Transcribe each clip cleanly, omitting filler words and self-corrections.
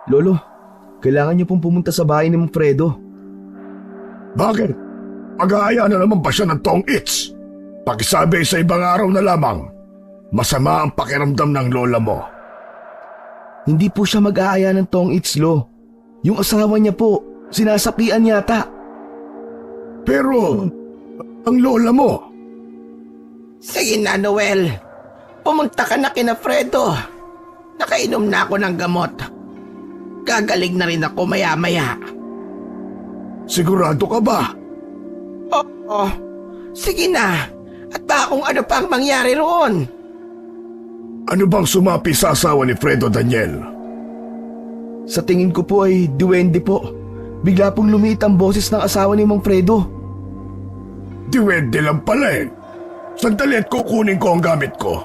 Lolo, kailangan niyo pong pumunta sa bahay ni Mang Fredo. Bakit? Mag-aaya na naman ba siya ng tong its? Pakisabi sa ibang araw na lamang. Masama ang pakiramdam ng lola mo. Hindi po siya mag-aaya ng tong itslo. Yung asawa niya po, sinasapian yata. Pero, ang lola mo, Sige na, Noel. Pumunta ka na kina Fredo. Nakainom na ako ng gamot. Gagaling na rin ako maya-maya. sigurado ka ba? Oo, sige na. At baka kung ano pang mangyari roon. Ano bang sumapi sa asawa ni Fredo, Daniel? Sa tingin ko po ay duwende po. Bigla pong lumiit ang boses ng asawa ni Mang Fredo. Diwende lang pala eh. Sandali at kukunin ko ang gamit ko.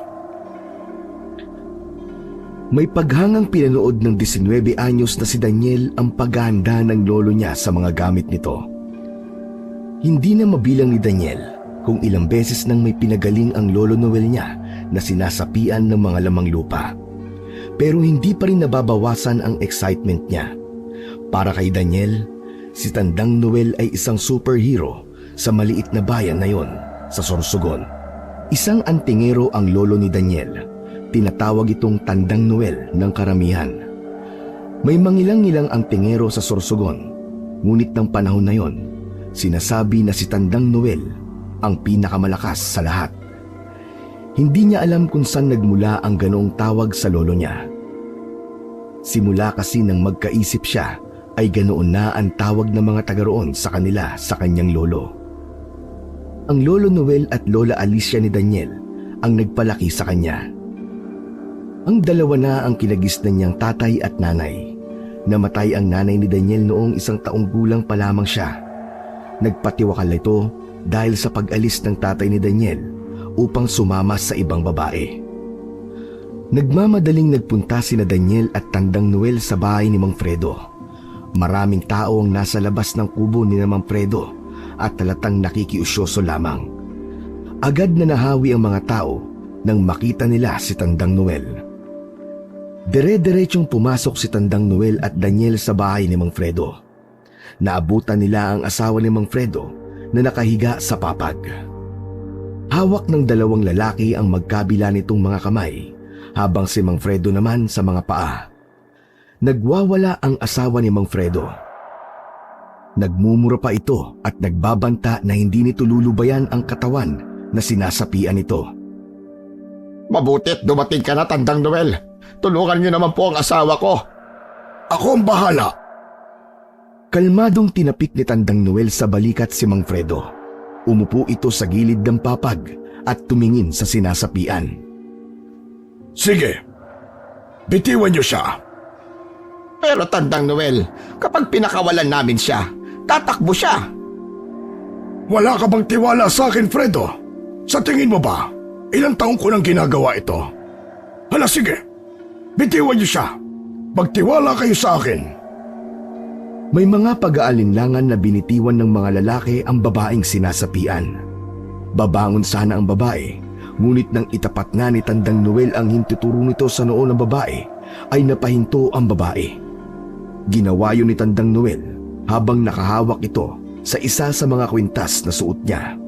May paghangang pinanood ng 19 anyos na si Daniel ang paghahanda ng lolo niya sa mga gamit nito. Hindi na mabilang ni Daniel kung ilang beses nang may pinagaling ang lolo Noel niya na sinasapian ng mga lamang lupa. Pero hindi pa rin nababawasan ang excitement niya. Para kay Daniel, si Tandang Noel ay isang superhero sa maliit na bayan na yon sa Sorsogon. Isang antingero ang lolo ni Daniel. Tinatawag itong Tandang Noel ng karamihan. May mangilang-ilang antingero sa Sorsogon, ngunit ng panahon na yon, sinasabi na si Tandang Noel ang pinakamalakas sa lahat. Hindi niya alam kung saan nagmula ang ganoong tawag sa lolo niya. Simula kasi nang magkaisip siya, ay ganoon na ang tawag ng mga taga roon sa kanila sa kanyang lolo. Ang lolo Noel at lola Alicia ni Daniel ang nagpalaki sa kanya. Ang dalawa na ang kinagisnan niyang tatay at nanay. Namatay ang nanay ni Daniel noong 1 taong gulang pa lamang siya. Nagpatiwakal ito dahil sa pag-alis ng tatay ni Daniel upang sumama sa ibang babae. Nagmamadaling nagpunta sina Daniel at Tandang Noel sa bahay ni Mang Fredo. Maraming tao ang nasa labas ng kubo ni Mang Fredo at talatang nakikiusyoso lamang. Agad na nahawi ang mga tao nang makita nila si Tandang Noel. Dire-diretsyong pumasok si Tandang Noel at Daniel sa bahay ni Mang Fredo. Naabutan nila ang asawa ni Mang Fredo na nakahiga sa papag. Hawak ng dalawang lalaki ang magkabila nitong mga kamay, habang si Mang Fredo naman sa mga paa. Nagwawala ang asawa ni Mang Fredo. Nagmumura pa ito at nagbabanta na hindi nito lulubayan ang katawan na sinasapian nito. Mabutit dumating ka na, Tandang Noel. Tulungan niyo naman po ang asawa ko. Ako ang bahala. Kalmadong tinapik ni Tandang Noel sa balikat si Mang Fredo. Umupo ito sa gilid ng papag at tumingin sa sinasapian. Sige, bitiwan niyo siya. Pero Tandang Noel, kapag pinakawalan namin siya, tatakbo siya. Wala ka bang tiwala sa akin, Fredo? Sa tingin mo ba, ilang taong ko nang ginagawa ito? Hala sige, bitiwan niyo siya. Magtiwala kayo sa akin. May mga pag-aalinlangan na binitiwan ng mga lalaki ang babaeng sinasapian. Babangon sana ang babae, ngunit nang itapat nga ni Tandang Noel ang hintuturo nito sa noo ng babae, ay napahinto ang babae. Ginawa yun ni Tandang Noel habang nakahawak ito sa isa sa mga kwintas na suot niya.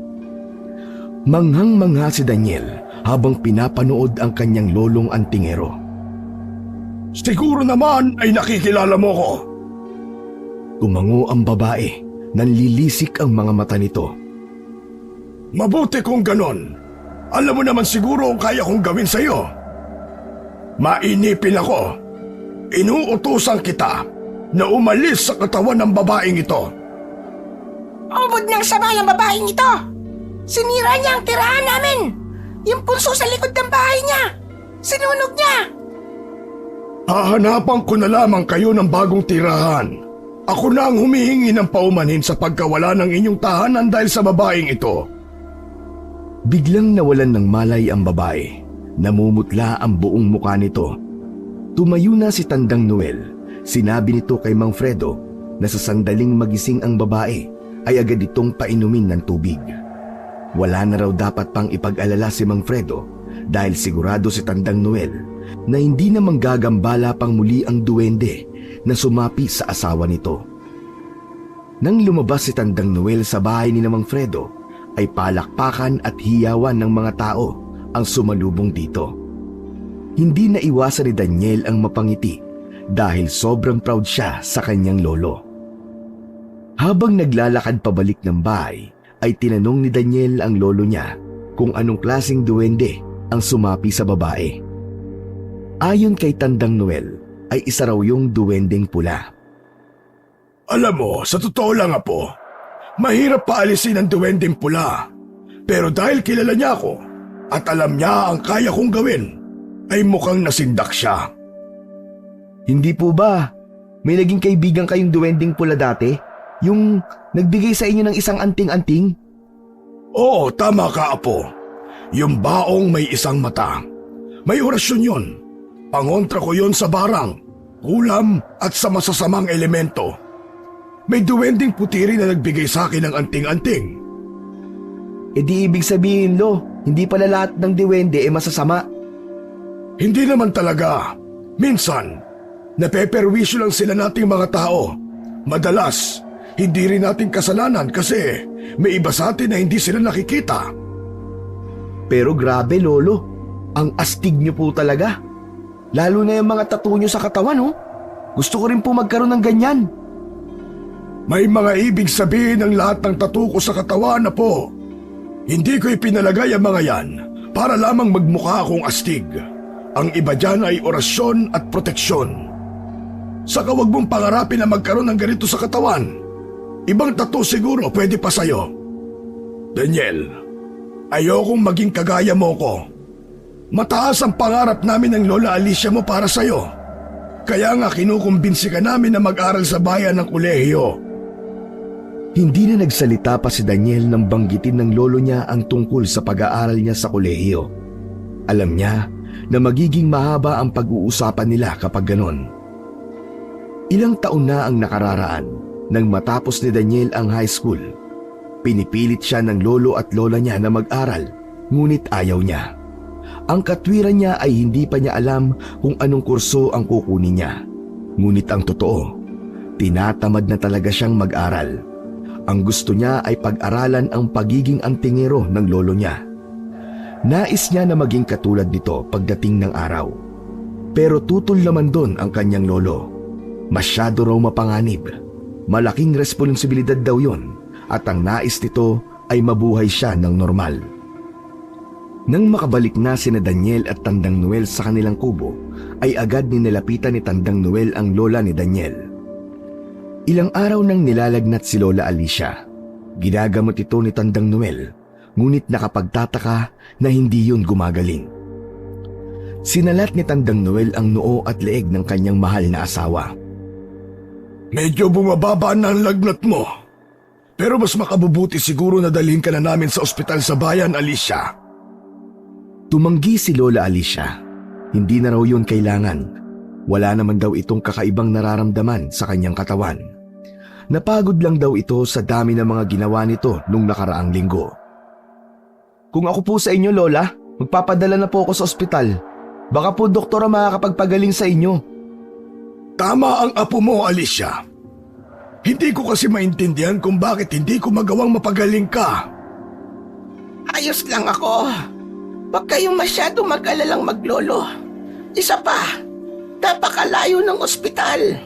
Manghang-mangha si Daniel habang pinapanood ang kanyang lolong antingero. Siguro naman ay nakikilala mo ko. Tumango ang babae, nanlilisik ang mga mata nito. Mabuti kung ganon. Alam mo naman siguro ang kaya kong gawin sa iyo. Mainipin ako. Inuutusan kita na umalis sa katawan ng babaeng ito. Ubod ng sama ng babaeng ito. Sinira niya ang tirahan namin. Yung punso sa likod ng bahay niya. Sinunog niya. Hahanapan ko na lamang kayo ng bagong tirahan. Ako na ang humihingi ng paumanhin sa pagkawala ng inyong tahanan dahil sa babaeng ito. Biglang nawalan ng malay ang babae. Namumutla ang buong mukha nito. Tumayo na si Tandang Noel. Sinabi nito kay Mang Fredo na sa sandaling magising ang babae ay agad itong painumin ng tubig. Wala na raw dapat pang ipag-alala si Mang Fredo dahil sigurado si Tandang Noel na hindi na manggagambala pang muli ang duwende na sumapi sa asawa nito. Nang lumabas si Tandang Noel sa bahay ni Mang Fredo, ay palakpakan at hiyawan ng mga tao ang sumalubong dito. Hindi na iwasan ni Daniel ang mapangiti dahil sobrang proud siya sa kanyang lolo. Habang naglalakad pabalik ng bahay, ay tinanong ni Daniel ang lolo niya kung anong klaseng duwende ang sumapi sa babae. Ayon kay Tandang Noel, ay isa raw yung duwendeng pula. Alam mo, sa totoo lang Apo, mahirap paalisin ang duwendeng pula. Pero dahil kilala niya ako at alam niya ang kaya kong gawin, ay mukhang nasindak siya. Hindi po ba? May naging kaibigan kayong duwendeng pula dati? Yung nagbigay sa inyo ng isang anting-anting? Oo, tama ka Apo. Yung baong may isang mata. May orasyon yon. Pangontra ko yon sa barang, kulam at sa masasamang elemento. May duwending puti rin na nagbigay sa akin ng anting-anting. E di ibig sabihin, Lo, hindi pala lahat ng duwende masasama. Hindi naman talaga. Minsan, napeperwisyo lang sila nating mga tao. Madalas, hindi rin nating kasalanan kasi may iba sa atin na hindi sila nakikita. Pero grabe, Lolo. Ang astig niyo po talaga. Lalo na yung mga tattoo niyo sa katawan, oh. Gusto ko rin po magkaroon ng ganyan. May mga ibig sabihin ng lahat ng tattoo ko sa katawan na po. Hindi ko ipinalagay ang mga yan para lamang magmukha akong astig. Ang iba dyan ay orasyon at proteksyon. Saka wag mong pangarapin na magkaroon ng ganito sa katawan. Ibang tattoo siguro pwede pa sa'yo. Daniel, ayokong maging kagaya mo ko. Mataas ang pangarap namin ng Lola Alicia mo para sa'yo. Kaya nga kinukumbinsi ka namin na mag-aral sa bayan ng kolehiyo. Hindi na nagsalita pa si Daniel nang banggitin ng lolo niya ang tungkol sa pag-aaral niya sa kolehiyo. Alam niya na magiging mahaba ang pag-uusapan nila kapag ganon. Ilang taon na ang nakararaan nang matapos ni Daniel ang high school. Pinipilit siya ng lolo at lola niya na mag-aral, ngunit ayaw niya. Ang katwiran niya ay hindi pa niya alam kung anong kurso ang kukunin niya. Ngunit ang totoo, tinatamad na talaga siyang mag-aral. Ang gusto niya ay pag-aralan ang pagiging antingero ng lolo niya. Nais niya na maging katulad nito pagdating ng araw. Pero tutol naman doon ang kanyang lolo. Masyado raw mapanganib. Malaking responsibilidad daw yon at ang nais nito ay mabuhay siya ng normal. Nang makabalik na sina Daniel at Tandang Noel sa kanilang kubo, ay agad nilapitan ni Tandang Noel ang lola ni Daniel. Ilang araw nang nilalagnat si Lola Alicia. Ginagamot ito ni Tandang Noel, ngunit nakapagtataka na hindi yun gumagaling. Sinalat ni Tandang Noel ang noo at leeg ng kanyang mahal na asawa. Medyo bumababa na ang lagnat mo. Pero mas makabubuti siguro na dalhin ka na namin sa ospital sa bayan, Alicia. Tumanggi si Lola Alicia. Hindi na raw yun kailangan. Wala naman daw itong kakaibang nararamdaman sa kanyang katawan. Napagod lang daw ito sa dami ng mga ginawa nito nung nakaraang linggo. Kung ako po sa inyo, Lola, magpapadala na po ako sa ospital. Baka po doktora makakapagpagaling sa inyo. Tama ang apo mo, Alicia. Hindi ko kasi maintindihan kung bakit hindi ko magawang mapagaling ka. Ayos lang ako. Huwag kayong masyado mag-alalang maglolo. Isa pa, napakalayo ng ospital.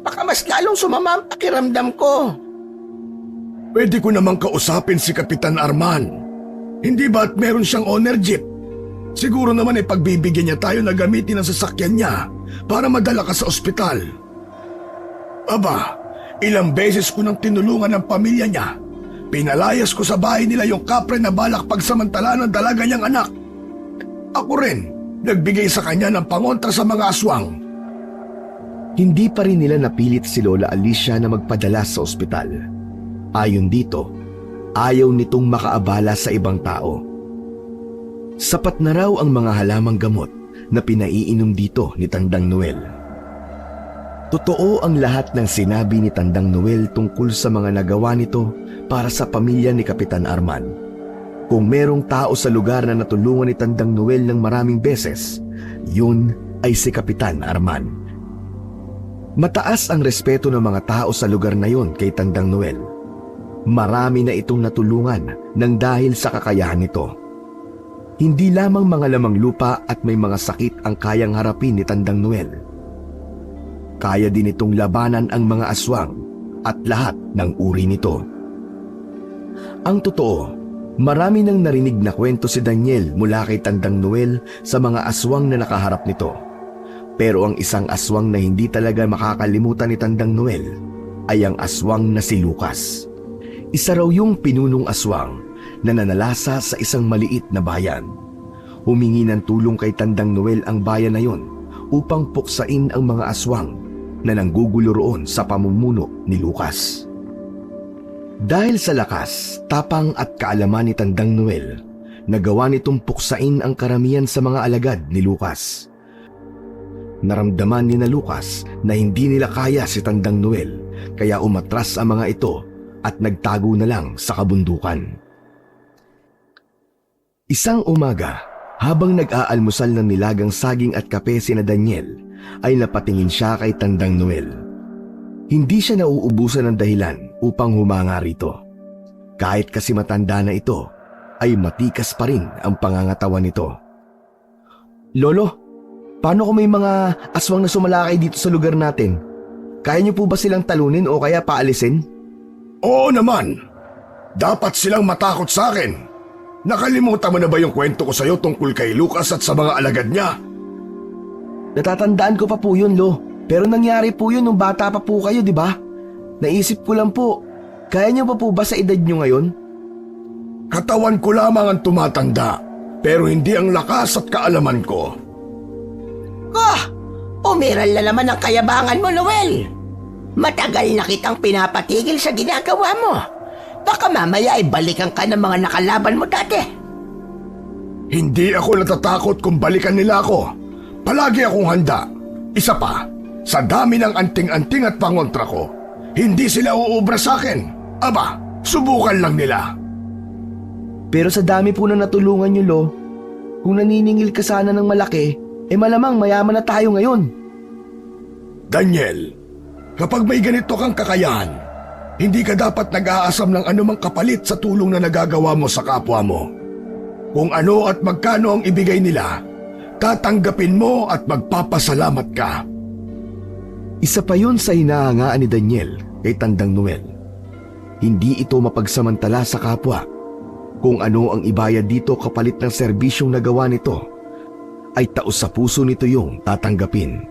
Baka mas lalong sumama ang pakiramdam ko. Pwede ko namang kausapin si Kapitan Arman. Hindi ba't meron siyang owner jeep? Siguro naman ay pagbibigyan niya tayo na gamitin ang sasakyan niya para madala ka sa ospital. Aba, ilang beses ko nang tinulungan ang pamilya niya. Pinalayas ko sa bahay nila yung kapre na balak pagsamantala ng dalaga niyang anak. Ako rin, nagbigay sa kanya ng pangontra sa mga aswang. Hindi pa rin nila napilit si Lola Alicia na magpadala sa ospital. Ayon dito, ayaw nitong makaabala sa ibang tao. Sapat na raw ang mga halamang gamot na pinaiinom dito ni Tandang Noel. Totoo ang lahat ng sinabi ni Tandang Noel tungkol sa mga nagawa nito para sa pamilya ni Kapitan Arman. Kung merong tao sa lugar na natulungan ni Tandang Noel ng maraming beses, yun ay si Kapitan Arman. Mataas ang respeto ng mga tao sa lugar na yon kay Tandang Noel. Marami na itong natulungan nang dahil sa kakayahan nito. Hindi lamang mga lamang lupa at may mga sakit ang kayang harapin ni Tandang Noel. Kaya din itong labanan ang mga aswang at lahat ng uri nito. Ang totoo, marami nang narinig na kwento si Daniel mula kay Tandang Noel sa mga aswang na nakaharap nito. Pero ang isang aswang na hindi talaga makakalimutan ni Tandang Noel ay ang aswang na si Lucas. Isa raw yung pinunong aswang na nanalasa sa isang maliit na bayan. Humingi ng tulong kay Tandang Noel ang bayan na yon upang puksain ang mga aswang na nanggugulo roon sa pamumuno ni Lucas. Dahil sa lakas, tapang at kaalaman ni Tandang Noel, nagawa nitong puksain ang karamihan sa mga alagad ni Lucas. Naramdaman ni na Lucas na hindi nila kaya si Tandang Noel, kaya umatras ang mga ito at nagtago na lang sa kabundukan. Isang umaga, habang nag-aalmusal ng nilagang saging at kape sina Daniel, ay napatingin siya kay Tandang Noel. Hindi siya nauubusan ng dahilan upang humanga rito. Kahit kasi matanda na ito, ay matikas pa rin ang pangangatawan nito. Lolo, paano kung may mga aswang na sumalakay dito sa lugar natin? Kaya niyo po ba silang talunin o kaya paalisin? Oo naman. Dapat silang matakot sa akin. Nakalimutan mo na ba yung kwento ko sa'yo tungkol kay Lucas at sa mga alagad niya? Natatandaan ko pa po yun, Lo. Pero nangyari po yun nung bata pa po kayo, di ba? Naisip ko lang po, kaya niyo pa po ba sa edad niyo ngayon? Katawan ko lamang ang tumatanda, pero hindi ang lakas at kaalaman ko. Umiral na naman ang kayabangan mo, Noel. Matagal na kitang pinapatigil sa ginagawa mo. Baka mamaya ay balikan ka ng mga nakalaban mo dati. Hindi ako natatakot kung balikan nila ako. Palagi akong handa. Isa pa, sa dami ng anting-anting at pangontra ko, hindi sila uubra sa akin. Aba, subukan lang nila. Pero sa dami po na natulungan niyo, Lo, kung naniningil ka sana ng malaki, malamang mayaman na tayo ngayon. Daniel, kapag may ganito kang kakayahan, hindi ka dapat nag-aasam ng anumang kapalit sa tulong na nagagawa mo sa kapwa mo. Kung ano at magkano ang ibigay nila, tatanggapin mo at magpapasalamat ka. Isa pa yun sa hinahangaan ni Daniel kay Tandang Noel. Hindi ito mapagsamantala sa kapwa. Kung ano ang ibayad dito kapalit ng serbisyong nagawa nito, ay taos sa puso nito yung tatanggapin.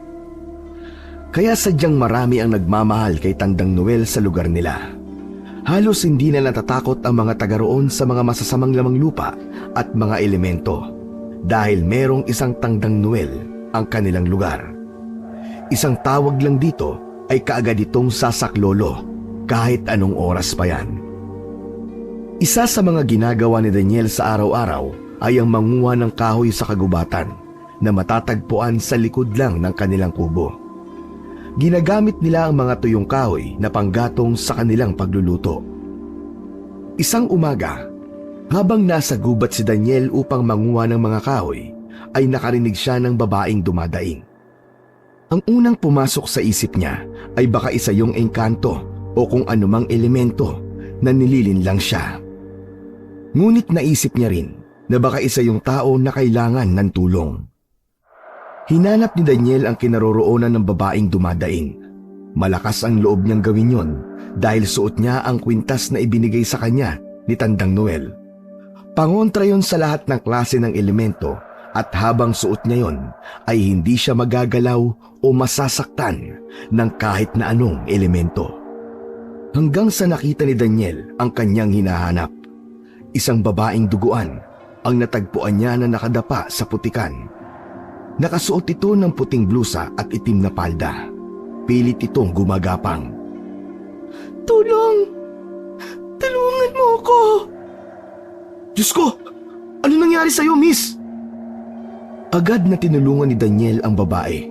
Kaya sadyang marami ang nagmamahal kay Tandang Noel sa lugar nila. Halos hindi na natatakot ang mga taga roon sa mga masasamang lamang lupa at mga elemento dahil merong isang Tandang Noel ang kanilang lugar. Isang tawag lang dito ay kaagad itong sasaklolo kahit anong oras pa yan. Isa sa mga ginagawa ni Daniel sa araw-araw ay ang manguha ng kahoy sa kagubatan na matatagpuan sa likod lang ng kanilang kubo. Ginagamit nila ang mga tuyong kahoy na panggatong sa kanilang pagluluto. Isang umaga, habang nasa gubat si Daniel upang manguha ng mga kahoy, ay nakarinig siya ng babaeng dumadaing. Ang unang pumasok sa isip niya ay baka isa yung engkanto o kung anumang elemento na nililinlang siya. Ngunit naisip niya rin na baka isa yung tao na kailangan ng tulong. Hinanap ni Daniel ang kinaroroonan ng babaeng dumadaing. Malakas ang loob niyang gawin yon dahil suot niya ang kwintas na ibinigay sa kanya ni Tandang Noel. Pangontra yon sa lahat ng klase ng elemento at habang suot niya yon ay hindi siya magagalaw o masasaktan ng kahit na anong elemento. Hanggang sa nakita ni Daniel ang kanyang hinahanap. Isang babaeng duguan ang natagpuan niya na nakadapa sa putikan. Nakasuot ito ng puting blusa at itim na palda. Pilit itong gumagapang. Tulong! Tulungan mo ako! Diyos ko! Ano nangyari sa'yo, miss? Agad na tinulungan ni Daniel ang babae.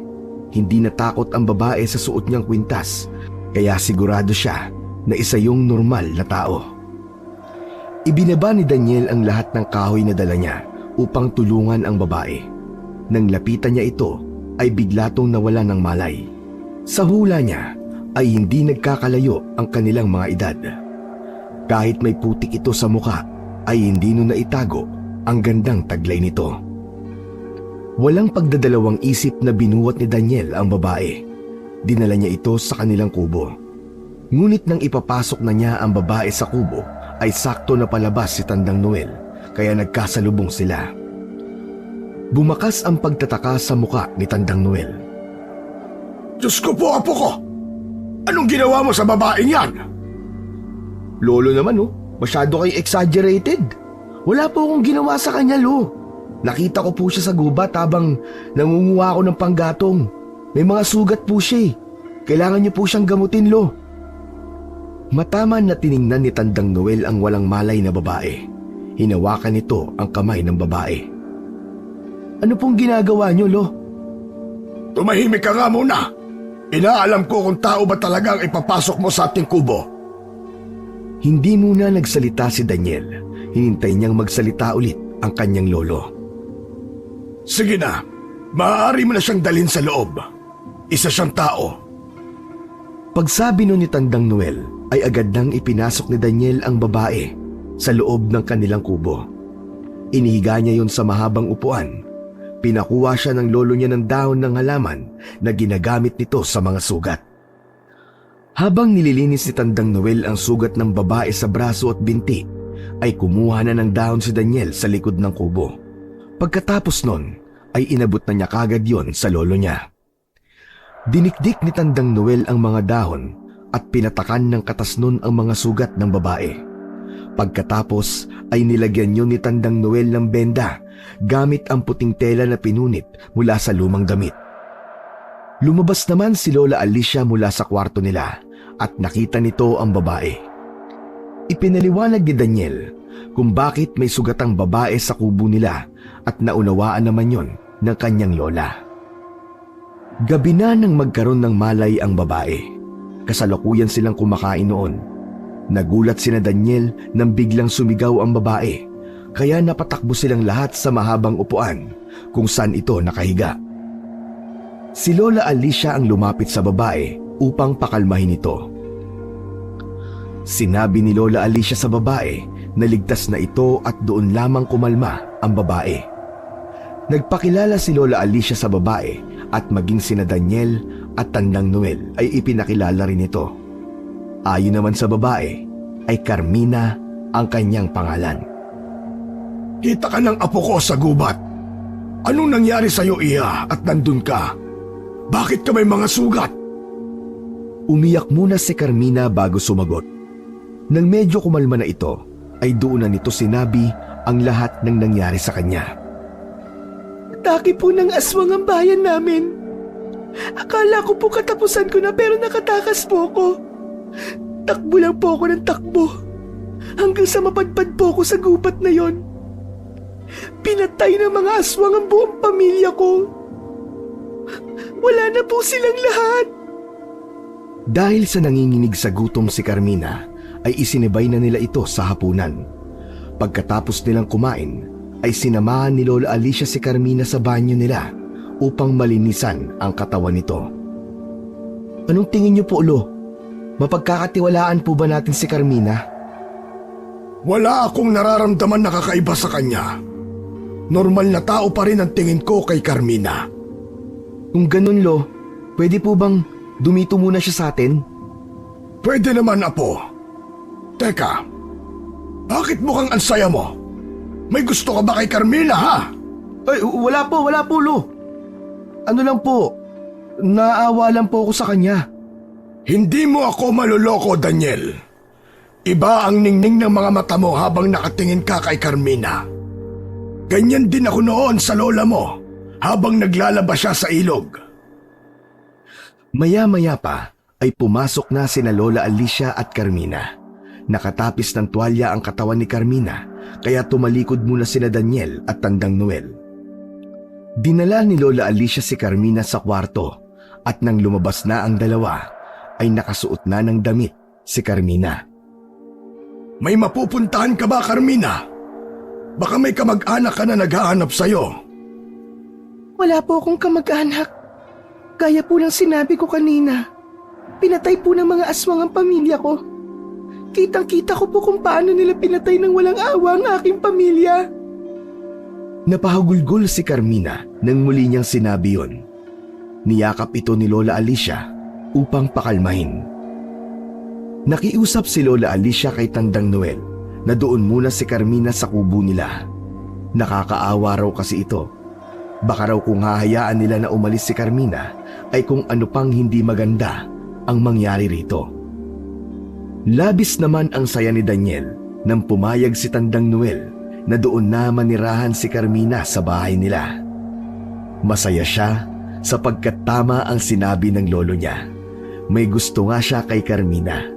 Hindi natakot ang babae sa suot niyang kwintas, kaya sigurado siya na isa yung normal na tao. Ibinaba ni Daniel ang lahat ng kahoy na dala niya upang tulungan ang babae. Nang lapitan niya ito, ay biglatong nawala ng malay. Sa hula niya ay hindi nagkakalayo ang kanilang mga edad. Kahit may putik ito sa muka, ay hindi nun naitago ang gandang taglay nito. Walang pagdadalawang isip na binuhat ni Daniel ang babae. Dinala niya ito sa kanilang kubo. Ngunit nang ipapasok na niya ang babae sa kubo, ay sakto na palabas si Tandang Noel, kaya nagkasalubong sila. Bumakas ang pagtataka sa muka ni Tandang Noel. Diyos ko po, apo ko! Anong ginawa mo sa babaeng yan? Lolo naman masyado kayo exaggerated. Wala po akong ginawa sa kanya, Lo. Nakita ko po siya sa gubat habang nangunguha ako ng panggatong. May mga sugat po siya eh. Kailangan niyo po siyang gamutin, Lo. Mataman na tiningnan ni Tandang Noel ang walang malay na babae. Hinawakan nito ang kamay ng babae. Ano pong ginagawa niyo, Lo? Tumahimik ka nga muna. Inaalam ko kung tao ba talaga ang ipapasok mo sa ating kubo. Hindi muna nagsalita si Daniel. Hinintay niyang magsalita ulit ang kanyang lolo. Sige na, maaari mo na siyang dalhin sa loob. Isa siyang tao. Pagsabi nun ni Tandang Noel, ay agad nang ipinasok ni Daniel ang babae sa loob ng kanilang kubo. Inihiga niya yon sa mahabang upuan. Pinakuha siya ng lolo niya ng dahon ng halaman na ginagamit nito sa mga sugat. Habang nililinis ni Tandang Noel ang sugat ng babae sa braso at binti, ay kumuha na ng dahon si Daniel sa likod ng kubo. Pagkatapos nun, ay inabot na niya kagad yon sa lolo niya. Dinikdik ni Tandang Noel ang mga dahon at pinatakan ng katas nun ang mga sugat ng babae. Pagkatapos ay nilagyan yun ni Tandang Noel ng benda gamit ang puting tela na pinunit mula sa lumang damit. Lumabas naman si Lola Alicia mula sa kwarto nila at nakita nito ang babae. Ipinaliwanag ni Daniel kung bakit may sugat ang babae sa kubo nila at naunawaan naman yon ng kanyang lola. Gabi na nang magkaroon ng malay ang babae. Kasalukuyan silang kumakain noon. Nagulat sina Daniel nang biglang sumigaw ang babae, kaya napatakbo silang lahat sa mahabang upuan kung saan ito nakahiga. Si Lola Alicia ang lumapit sa babae upang pakalmahin ito. Sinabi ni Lola Alicia sa babae na ligtas na ito at doon lamang kumalma ang babae. Nagpakilala si Lola Alicia sa babae at maging sina Daniel at Tandang Noel ay ipinakilala rin ito. Ayon naman sa babae ay Carmina ang kanyang pangalan. Kita ka ng apo ko sa gubat. Anong nangyari sa'yo, Iya, at nandun ka? Bakit ka may mga sugat? Umiyak muna si Carmina bago sumagot. Nang medyo kumalma na ito, ay doon na nito sinabi ang lahat ng nangyari sa kanya. Atake po ng aswang ang bayan namin. Akala ko po katapusan ko na pero nakatakas po ko. Takbo lang po ako ng takbo hanggang sa mapadpad po ko sa gubat na yon. Pinatay ng mga aswang ang buong pamilya ko. Wala na po silang lahat. Dahil sa nanginginig sa gutom si Carmina, ay isinibay na nila ito sa hapunan. Pagkatapos nilang kumain, ay sinamahan ni Lola Alicia si Carmina sa banyo nila upang malinisan ang katawan nito. Anong tingin niyo po, Lo? Mapagkakatiwalaan po ba natin si Carmina? Wala akong nararamdaman na kakaiba sa kanya. Normal na tao pa rin ang tingin ko kay Carmina. Kung ganun, Lo, pwede po bang dumito muna siya sa atin? Pwede naman, apo. Teka, bakit mukhang ansaya mo? May gusto ka ba kay Carmina, ha? Ay, wala po, Lo. Ano lang po, naawa lang po ako sa kanya. Hindi mo ako maluloko, Daniel. Iba ang ningning ng mga mata mo habang nakatingin ka kay Carmina. Ganyan din ako noon sa lola mo habang naglalaba siya sa ilog. Maya-maya pa ay pumasok na sina Lola Alicia at Carmina. Nakatapis ng tuwalya ang katawan ni Carmina kaya tumalikod muna sina Daniel at Tandang Noel. Dinala ni Lola Alicia si Carmina sa kwarto at nang lumabas na ang dalawa ay nakasuot na ng damit si Carmina. May mapupuntahan ka ba, Carmina? Baka may kamag-anak ka na naghahanap sa'yo. Wala po akong kamag-anak. Gaya po ng sinabi ko kanina. Pinatay po ng mga aswang ang pamilya ko. Kitang-kita ko po kung paano nila pinatay ng walang awa ang aking pamilya. Napahagulgol si Carmina nang muli niyang sinabi yon. Niyakap ito ni Lola Alicia upang pakalmahin. Nakiusap si Lola Alicia kay Tandang Noel na doon muna si Carmina sa kubo nila. Nakakaawa raw kasi ito. Baka raw kung hahayaan nila na umalis si Carmina ay kung ano pang hindi maganda ang mangyari rito. Labis naman ang saya ni Daniel nang pumayag si Tandang Noel na doon na manirahan si Carmina sa bahay nila. Masaya siya sapagkat tama ang sinabi ng lolo niya. May gusto nga siya kay Carmina.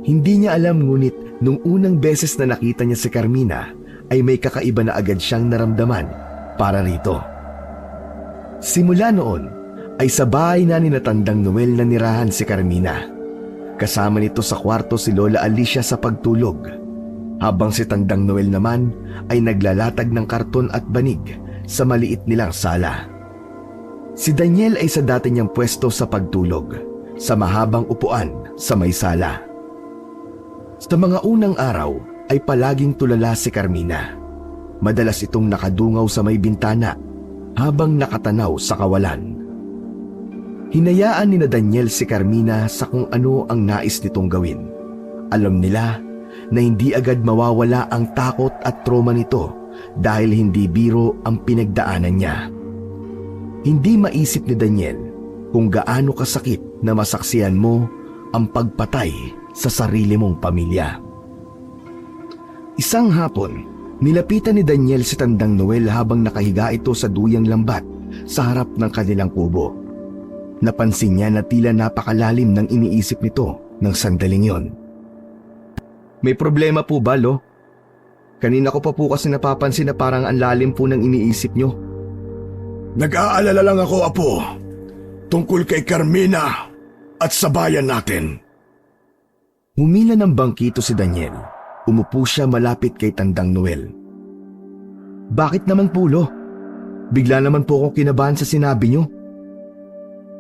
Hindi niya alam ngunit nung unang beses na nakita niya si Carmina ay may kakaiba na agad siyang naramdaman para rito. Simula noon ay sa bahay na ni Tandang Noel na nirahan si Carmina. Kasama nito sa kwarto si Lola Alicia sa pagtulog, habang si Tandang Noel naman ay naglalatag ng karton at banig sa maliit nilang sala. Si Daniel ay sa dati niyang pwesto sa pagtulog, sa mahabang upuan sa may sala. Sa mga unang araw ay palaging tulala si Carmina. Madalas itong nakadungaw sa may bintana habang nakatanaw sa kawalan. Hinayaan ni Daniel si Carmina sa kung ano ang nais nitong gawin. Alam nila na hindi agad mawawala ang takot at trauma nito dahil hindi biro ang pinagdaanan niya. Hindi maisip ni Daniel kung gaano kasakit na masaksihan mo ang pagpatay sa sarili mong pamilya. Isang hapon, nilapitan ni Daniel si Tandang Noel habang nakahiga ito sa duyang lambat sa harap ng kanilang kubo. Napansin niya na tila napakalalim ng iniisip nito ng sandaling yon. May problema po ba, Lo? Kanina ko pa po kasi napapansin na parang ang lalim po ng iniisip niyo. Nag-aalala lang ako, Apo, tungkol kay Carmina at sa bayan natin. Humila ng bangkito si Daniel. Umupo siya malapit kay Tandang Noel. Bakit naman po, Lo? Bigla naman po akong kinabahan sa sinabi niyo.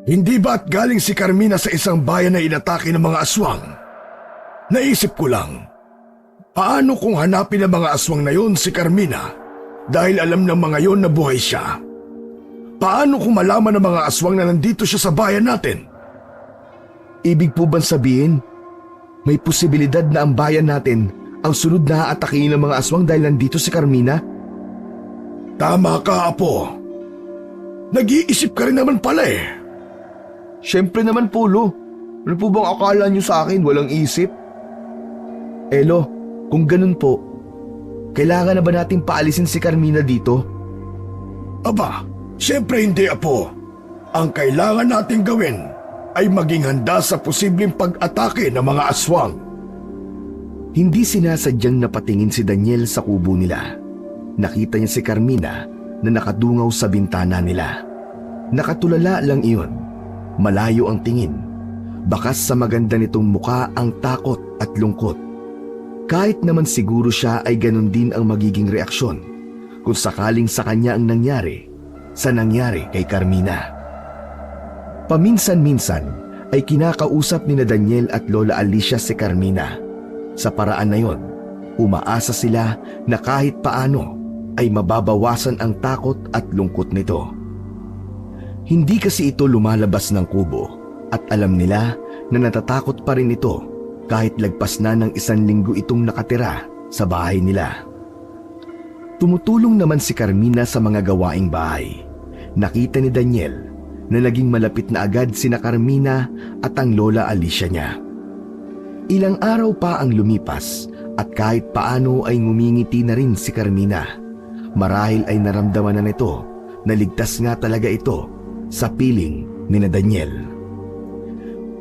Hindi ba't galing si Carmina sa isang bayan na inatake ng mga aswang? Naisip ko lang, paano kung hanapin ng mga aswang na yon si Carmina dahil alam ng mga yon na buhay siya? Paano kung malaman ng mga aswang na nandito siya sa bayan natin? Ibig po bang sabihin, may posibilidad na ang bayan natin ang sunod na aatakihin ng mga aswang dahil nandito si Carmina? Tama ka, Apo. Nag-iisip ka rin naman pala eh. Siyempre naman po, Lo. Ano po bang akala niyo sa akin? Walang isip? Lo, kung ganun po, kailangan na ba nating paalisin si Carmina dito? Aba, siyempre hindi, Apo. Ang kailangan nating gawin ay maging handa sa posibleng pag-atake ng mga aswang. Hindi sinasadyang napatingin si Daniel sa kubo nila. Nakita niya si Carmina na nakadungaw sa bintana nila. Nakatulala lang iyon. Malayo ang tingin. Bakas sa maganda nitong muka ang takot at lungkot. Kahit naman siguro siya ay ganun din ang magiging reaksyon kung sakaling sa kanya ang nangyari sa nangyari kay Carmina. Paminsan-minsan ay kinakausap ni Daniel at Lola Alicia si Carmina. Sa paraan na yon, umaasa sila na kahit paano ay mababawasan ang takot at lungkot nito. Hindi kasi ito lumalabas ng kubo at alam nila na natatakot pa rin ito kahit lagpas na ng 1 linggo itong nakatira sa bahay nila. Tumutulong naman si Carmina sa mga gawaing bahay. Nakita ni Daniel na naging malapit na agad sina Carmina at ang Lola Alicia niya. Ilang araw pa ang lumipas at kahit paano ay ngumingiti na rin si Carmina. Marahil ay naramdaman na nito na ligtas nga talaga ito sa piling ni Daniel.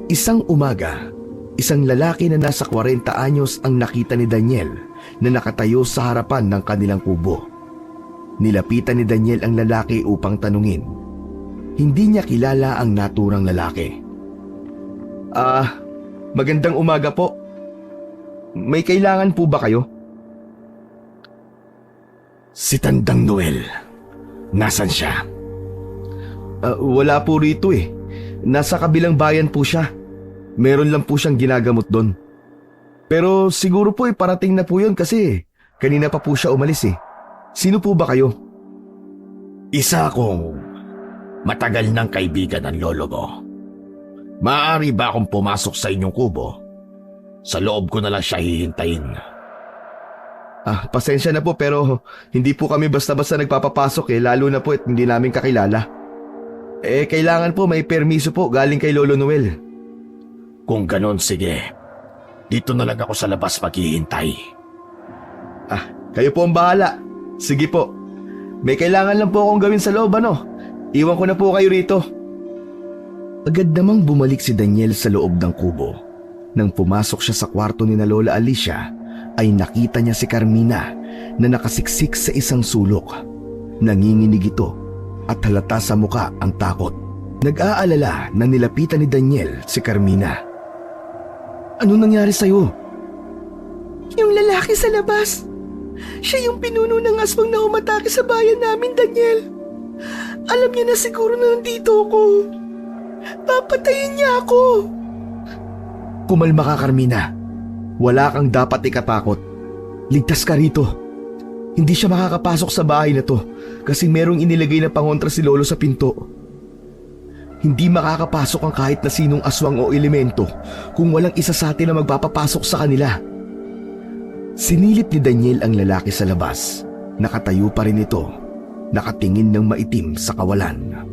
Isang umaga, isang lalaki na nasa 40 anyos ang nakita ni Daniel na nakatayo sa harapan ng kanilang kubo. Nilapitan ni Daniel ang lalaki upang tanungin. Hindi niya kilala ang naturang lalaki. Magandang umaga po. May kailangan po ba kayo? Si Tandang Noel, nasan siya? Wala po rito eh. Nasa kabilang bayan po siya. Meron lang po siyang ginagamot doon. Pero siguro po parating na po yun kasi kanina pa po siya umalis eh. Sino po ba kayo? Isa akong matagal ng kaibigan ng lolo mo. Maaari ba akong pumasok sa inyong kubo? Sa loob ko na lang siya hihintayin. Pasensya na po pero hindi po kami basta-basta nagpapapasok lalo na po at hindi namin kakilala. Kailangan po may permiso po galing kay Lolo Noel. Kung ganon, sige. Dito na lang ako sa labas maghihintay. Kayo po ang bahala. Sige po. May kailangan lang po akong gawin sa loob Iwan ko na po kayo rito. Agad namang bumalik si Daniel sa loob ng kubo. Nang pumasok siya sa kwarto ni na Lola Alicia, ay nakita niya si Carmina na nakasiksik sa isang sulok. Nanginginig ito at halata sa muka ang takot. Nag-aalala na nilapitan ni Daniel si Carmina. Ano nangyari sa'yo? Yung lalaki sa labas. Siya yung pinuno ng aswang na umatake sa bayan namin, Daniel. Alam niya na siguro na nandito ako. Papatayin niya ako. Kumalma ka, Carmina. Wala kang dapat ikatakot. Ligtas ka rito. Hindi siya makakapasok sa bahay na to kasi merong inilagay na pangontra si Lolo sa pinto. Hindi makakapasok ang kahit na sinong aswang o elemento kung walang isa sa atin na magpapapasok sa kanila. Sinilip ni Daniel ang lalaki sa labas. Nakatayo pa rin ito, nakatingin ng maitim sa kawalan.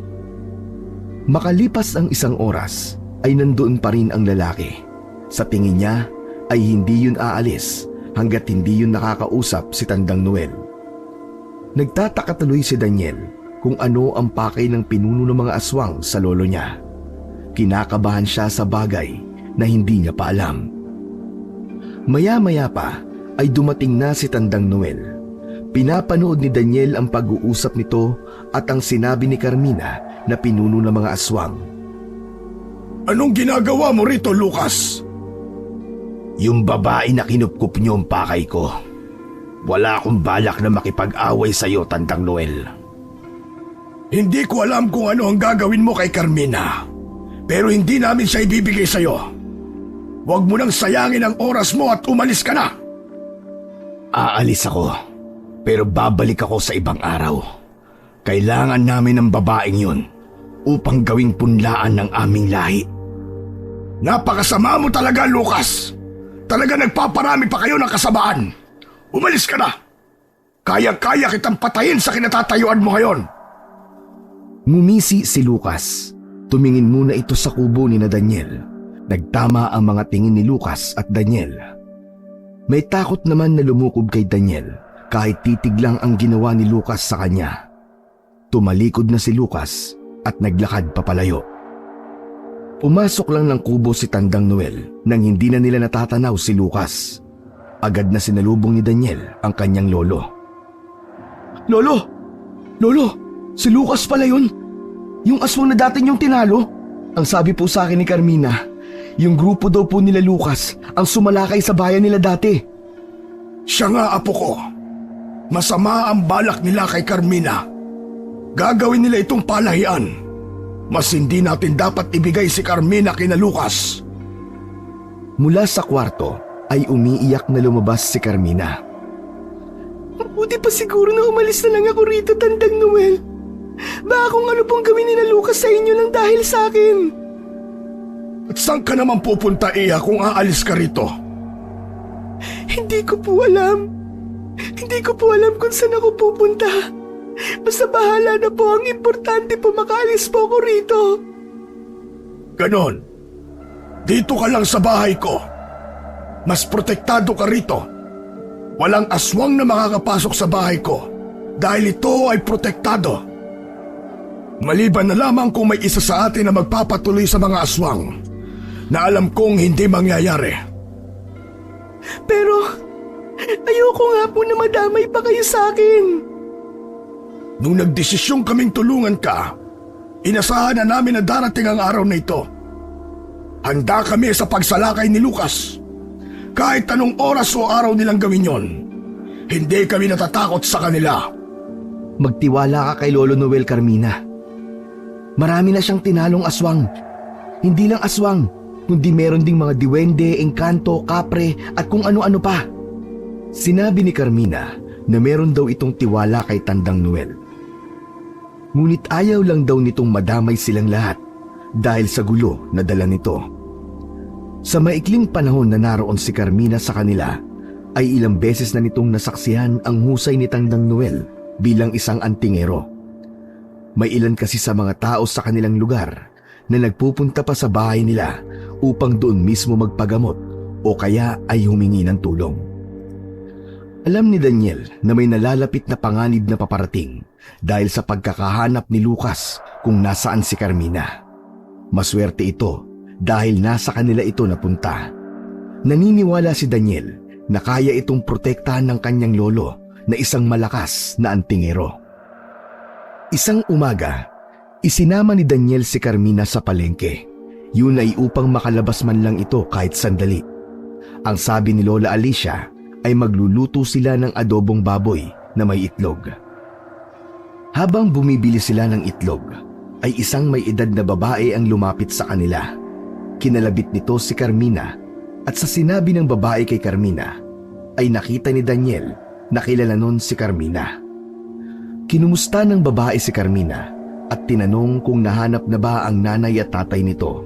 Makalipas ang isang oras ay nandoon pa rin ang lalaki. Sa tingin niya ay hindi yun aalis hanggat hindi yun nakakausap si Tandang Noel. Nagtataka tuloy si Daniel kung ano ang pakay ng pinuno ng mga aswang sa lolo niya. Kinakabahan siya sa bagay na hindi niya pa alam. Maya-maya pa ay dumating na si Tandang Noel. Pinapanood ni Daniel ang pag-uusap nito at ang sinabi ni Carmina na pinuno ng mga aswang. Anong ginagawa mo rito, Lucas? Yung babae na kinupkup niyo ang pakay ko. Wala akong balak na makipag-away sa iyo, Tandang Noel. Hindi ko alam kung ano ang gagawin mo kay Carmina. Pero hindi namin siya ibibigay sa iyo. Huwag mo nang sayangin ang oras mo at umalis ka na. Aalis ako, pero babalik ako sa ibang araw. Kailangan namin ng babaeng yun upang gawing punlaan ng aming lahi. Napakasama mo talaga, Lucas. Talaga nagpaparami pa kayo ng kasamaan. Umalis ka na. Kaya-kaya kitang patayin sa kinatatayuan mo ngayon. Ngumisi si Lucas. Tumingin muna ito sa kubo ni na Daniel. Nagtama ang mga tingin ni Lucas at Daniel. May takot naman na lumukob kay Daniel kahit titig lang ang ginawa ni Lucas sa kanya. Tumalikod na si Lucas at naglakad papalayo. Pumasok lang ng kubo si Tandang Noel nang hindi na nila natatanaw si Lucas. Agad na sinalubong ni Daniel ang kanyang lolo. Lolo! Lolo! Si Lucas pala yun! Yung aswang na dati niyong tinalo? Ang sabi po sa akin ni Carmina, yung grupo daw po nila Lucas ang sumalakay sa bayan nila dati. Siya nga, apo ko. Masama ang balak nila kay Carmina. Gagawin nila itong palahian. Mas hindi natin dapat ibigay si Carmina kina Lucas. Mula sa kwarto ay umiiyak na lumabas si Carmina. Buti pa siguro na umalis na lang ako rito, Tandang Noel. Baka kung ano pong gawin ni na Lucas sa inyo lang dahil sa akin. At saan ka naman pupunta, Iya, kung aalis ka rito? Hindi ko po alam. Hindi ko po alam kung saan ako pupunta. Basta bahala na po, ang importante po makaalis po ako rito. Ganon. Dito ka lang sa bahay ko. Mas protektado ka rito. Walang aswang na makakapasok sa bahay ko dahil ito ay protektado. Maliban na lamang kung may isa sa atin na magpapatuloy sa mga aswang na alam kong hindi mangyayari. Pero ayoko nga po na madamay pa kayo sa akin. Nung nagdesisyong kaming tulungan ka, inasahan na namin na darating ang araw na ito. Handa kami sa pagsalakay ni Lucas. Kahit anong oras o araw nilang gawin yon, hindi kami natatakot sa kanila. Magtiwala ka kay Lolo Noel, Carmina. Marami na siyang tinalong aswang. Hindi lang aswang, kundi meron ding mga diwende, engkanto, kapre at kung ano-ano pa. Sinabi ni Carmina na meron daw itong tiwala kay Tandang Noel. Ngunit ayaw lang daw nitong madamay silang lahat dahil sa gulo na dala nito. Sa maikling panahon na naroon si Carmina sa kanila, ay ilang beses na nitong nasaksihan ang husay ni Tandang Noel bilang isang antingero. May ilan kasi sa mga tao sa kanilang lugar na nagpupunta pa sa bahay nila upang doon mismo magpagamot o kaya ay humingi ng tulong. Alam ni Daniel na may nalalapit na panganib na paparating dahil sa pagkakahanap ni Lucas kung nasaan si Carmina. Maswerte ito dahil nasa kanila ito napunta. Naniniwala si Daniel na kaya itong protektahan ng kanyang lolo na isang malakas na antingero. Isang umaga, isinama ni Daniel si Carmina sa palengke. Yun ay upang makalabas man lang ito kahit sandali. Ang sabi ni Lola Alicia ay magluluto sila ng adobong baboy na may itlog. Habang bumibili sila ng itlog, ay isang may edad na babae ang lumapit sa kanila. Kinalabit nito si Carmina at sa sinabi ng babae kay Carmina, ay nakita ni Daniel na kilala nun si Carmina. Kinumusta ng babae si Carmina at tinanong kung nahanap na ba ang nanay at tatay nito.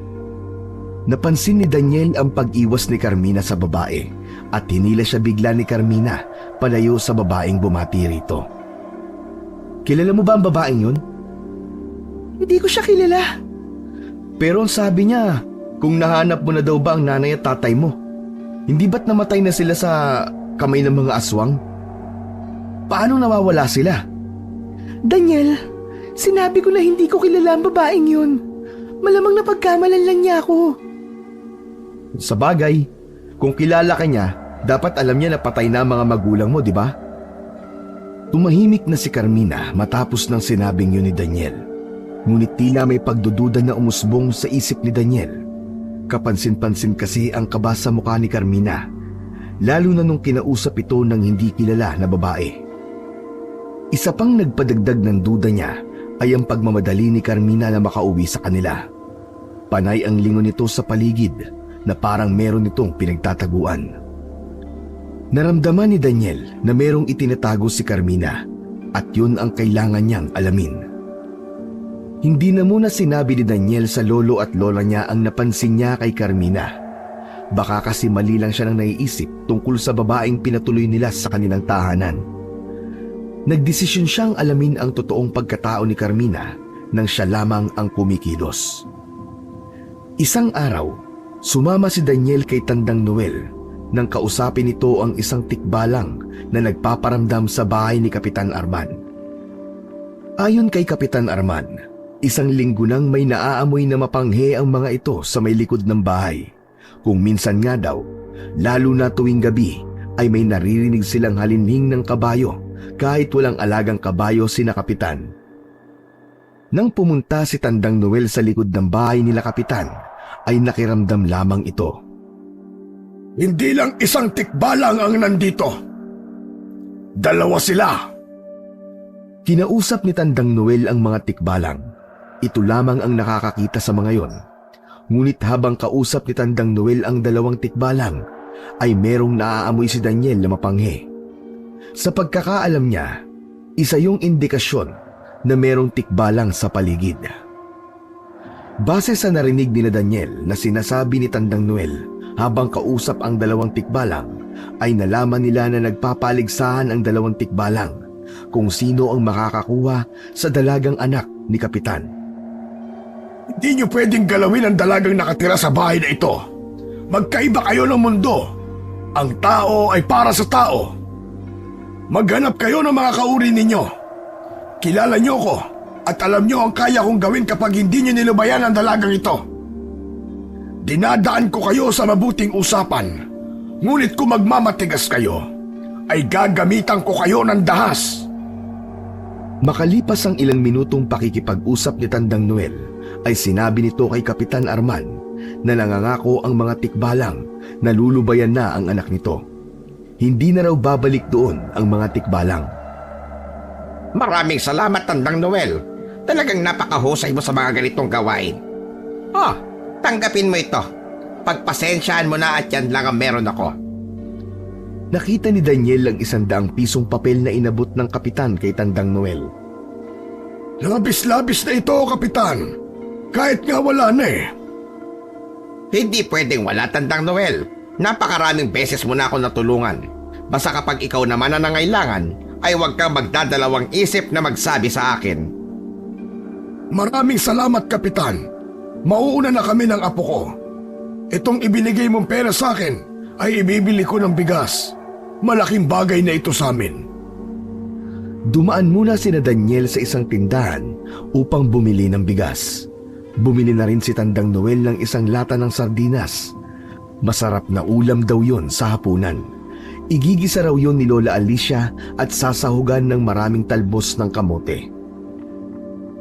Napansin ni Daniel ang pag-iwas ni Carmina sa babae at hinila siya bigla ni Carmina palayo sa babaeng bumati rito. Kilala mo ba ang babaeng yun? Hindi ko siya kilala. Pero ang sabi niya, kung nahanap mo na daw ba ang nanay at tatay mo, hindi ba't namatay na sila sa kamay ng mga aswang? Paano nawawala sila? Daniel, sinabi ko na hindi ko kilala ang babaeng yun. Malamang napagkamalan lang niya ako. Sa bagay, kung kilala ka niya, dapat alam niya na patay na ang mga magulang mo, di ba? Tumahimik na si Carmina matapos ng sinabing yun ni Daniel. Ngunit tila may pagdududa na umusbong sa isip ni Daniel. Kapansin-pansin kasi ang kaba sa mukha ni Carmina, lalo na nung kinausap ito ng hindi kilala na babae. Isa pang nagpadagdag ng duda niya ay ang pagmamadali ni Carmina na makauwi sa kanila. Panay ang lingon nito sa paligid na parang meron itong pinagtataguan. Naramdaman ni Daniel na merong itinatago si Carmina at yun ang kailangan niyang alamin. Hindi na muna sinabi ni Daniel sa lolo at lola niya ang napansin niya kay Carmina. Baka kasi mali lang siya ng naiisip tungkol sa babaeng pinatuloy nila sa kanilang tahanan. Nagdesisyon siyang alamin ang totoong pagkatao ni Carmina nang siya lamang ang kumikilos. Isang araw, sumama si Daniel kay Tandang Noel nang kausapin ito ang isang tikbalang na nagpaparamdam sa bahay ni Kapitan Arman. Ayon kay Kapitan Arman, isang linggo nang may naaamoy na mapanghe ang mga ito sa may likod ng bahay. Kung minsan nga daw, lalo na tuwing gabi, ay may naririnig silang halinhing ng kabayo kahit walang alagang kabayo sina Kapitan. Nang pumunta si Tandang Noel sa likod ng bahay nila Kapitan, ay nakiramdam lamang ito. Hindi lang isang tikbalang ang nandito. Dalawa sila. Kinausap ni Tandang Noel ang mga tikbalang. Ito lamang ang nakakakita sa mga yon. Ngunit habang kausap ni Tandang Noel ang dalawang tikbalang, ay merong naaamoy si Daniel na mapanghe. Sa pagkakaalam niya, isa yung indikasyon na merong tikbalang sa paligid. Base sa narinig ni Daniel na sinasabi ni Tandang Noel habang kausap ang dalawang tikbalang, ay nalaman nila na nagpapaligsahan ang dalawang tikbalang kung sino ang makakakuha sa dalagang anak ni Kapitan. Hindi niyo pwedeng galawin ang dalagang nakatira sa bahay na ito. Magkaiba kayo ng mundo. Ang tao ay para sa tao. Maghanap kayo ng mga kauri ninyo. Kilala niyo ko at alam niyo ang kaya kong gawin kapag hindi niyo nilubayan ang dalagang ito. Dinadaan ko kayo sa mabuting usapan. Ngunit kung magmamatigas kayo, ay gagamitan ko kayo ng dahas. Makalipas ang ilang minutong pakikipag-usap ni Tandang Noel, ay sinabi nito kay Kapitan Arman na nangangako ang mga tikbalang Nalulubayan na ang anak nito. Hindi na raw babalik doon ang mga tikbalang. Maraming salamat, Tandang Noel. Talagang napakahusay mo sa mga ganitong gawain. Oh, tanggapin mo ito. Pagpasensyaan mo na at yan lang ang meron ako. Nakita ni Daniel ang 100 pisong papel na inabot ng kapitan kay Tandang Noel. Labis-labis na ito, Kapitan. Kahit nga wala na eh. Hindi pwedeng wala, Tandang Noel. Napakaraming beses mo na ako natulungan. Basta kapag ikaw naman ang nangailangan, ay huwag kang magdadalawang isip na magsabi sa akin. Maraming salamat, Kapitan. Mauuna na kami ng apo ko. Itong ibinigay mong pera sa akin ay ibibili ko ng bigas. Malaking bagay na ito sa amin. Dumaan muna sina Daniel sa isang tindahan upang bumili ng bigas. Bumili na rin si Tandang Noel ng 1 lata ng sardinas. Masarap na ulam daw yon sa hapunan. Igigisa raw yon ni Lola Alicia at sasahugan ng maraming talbos ng kamote.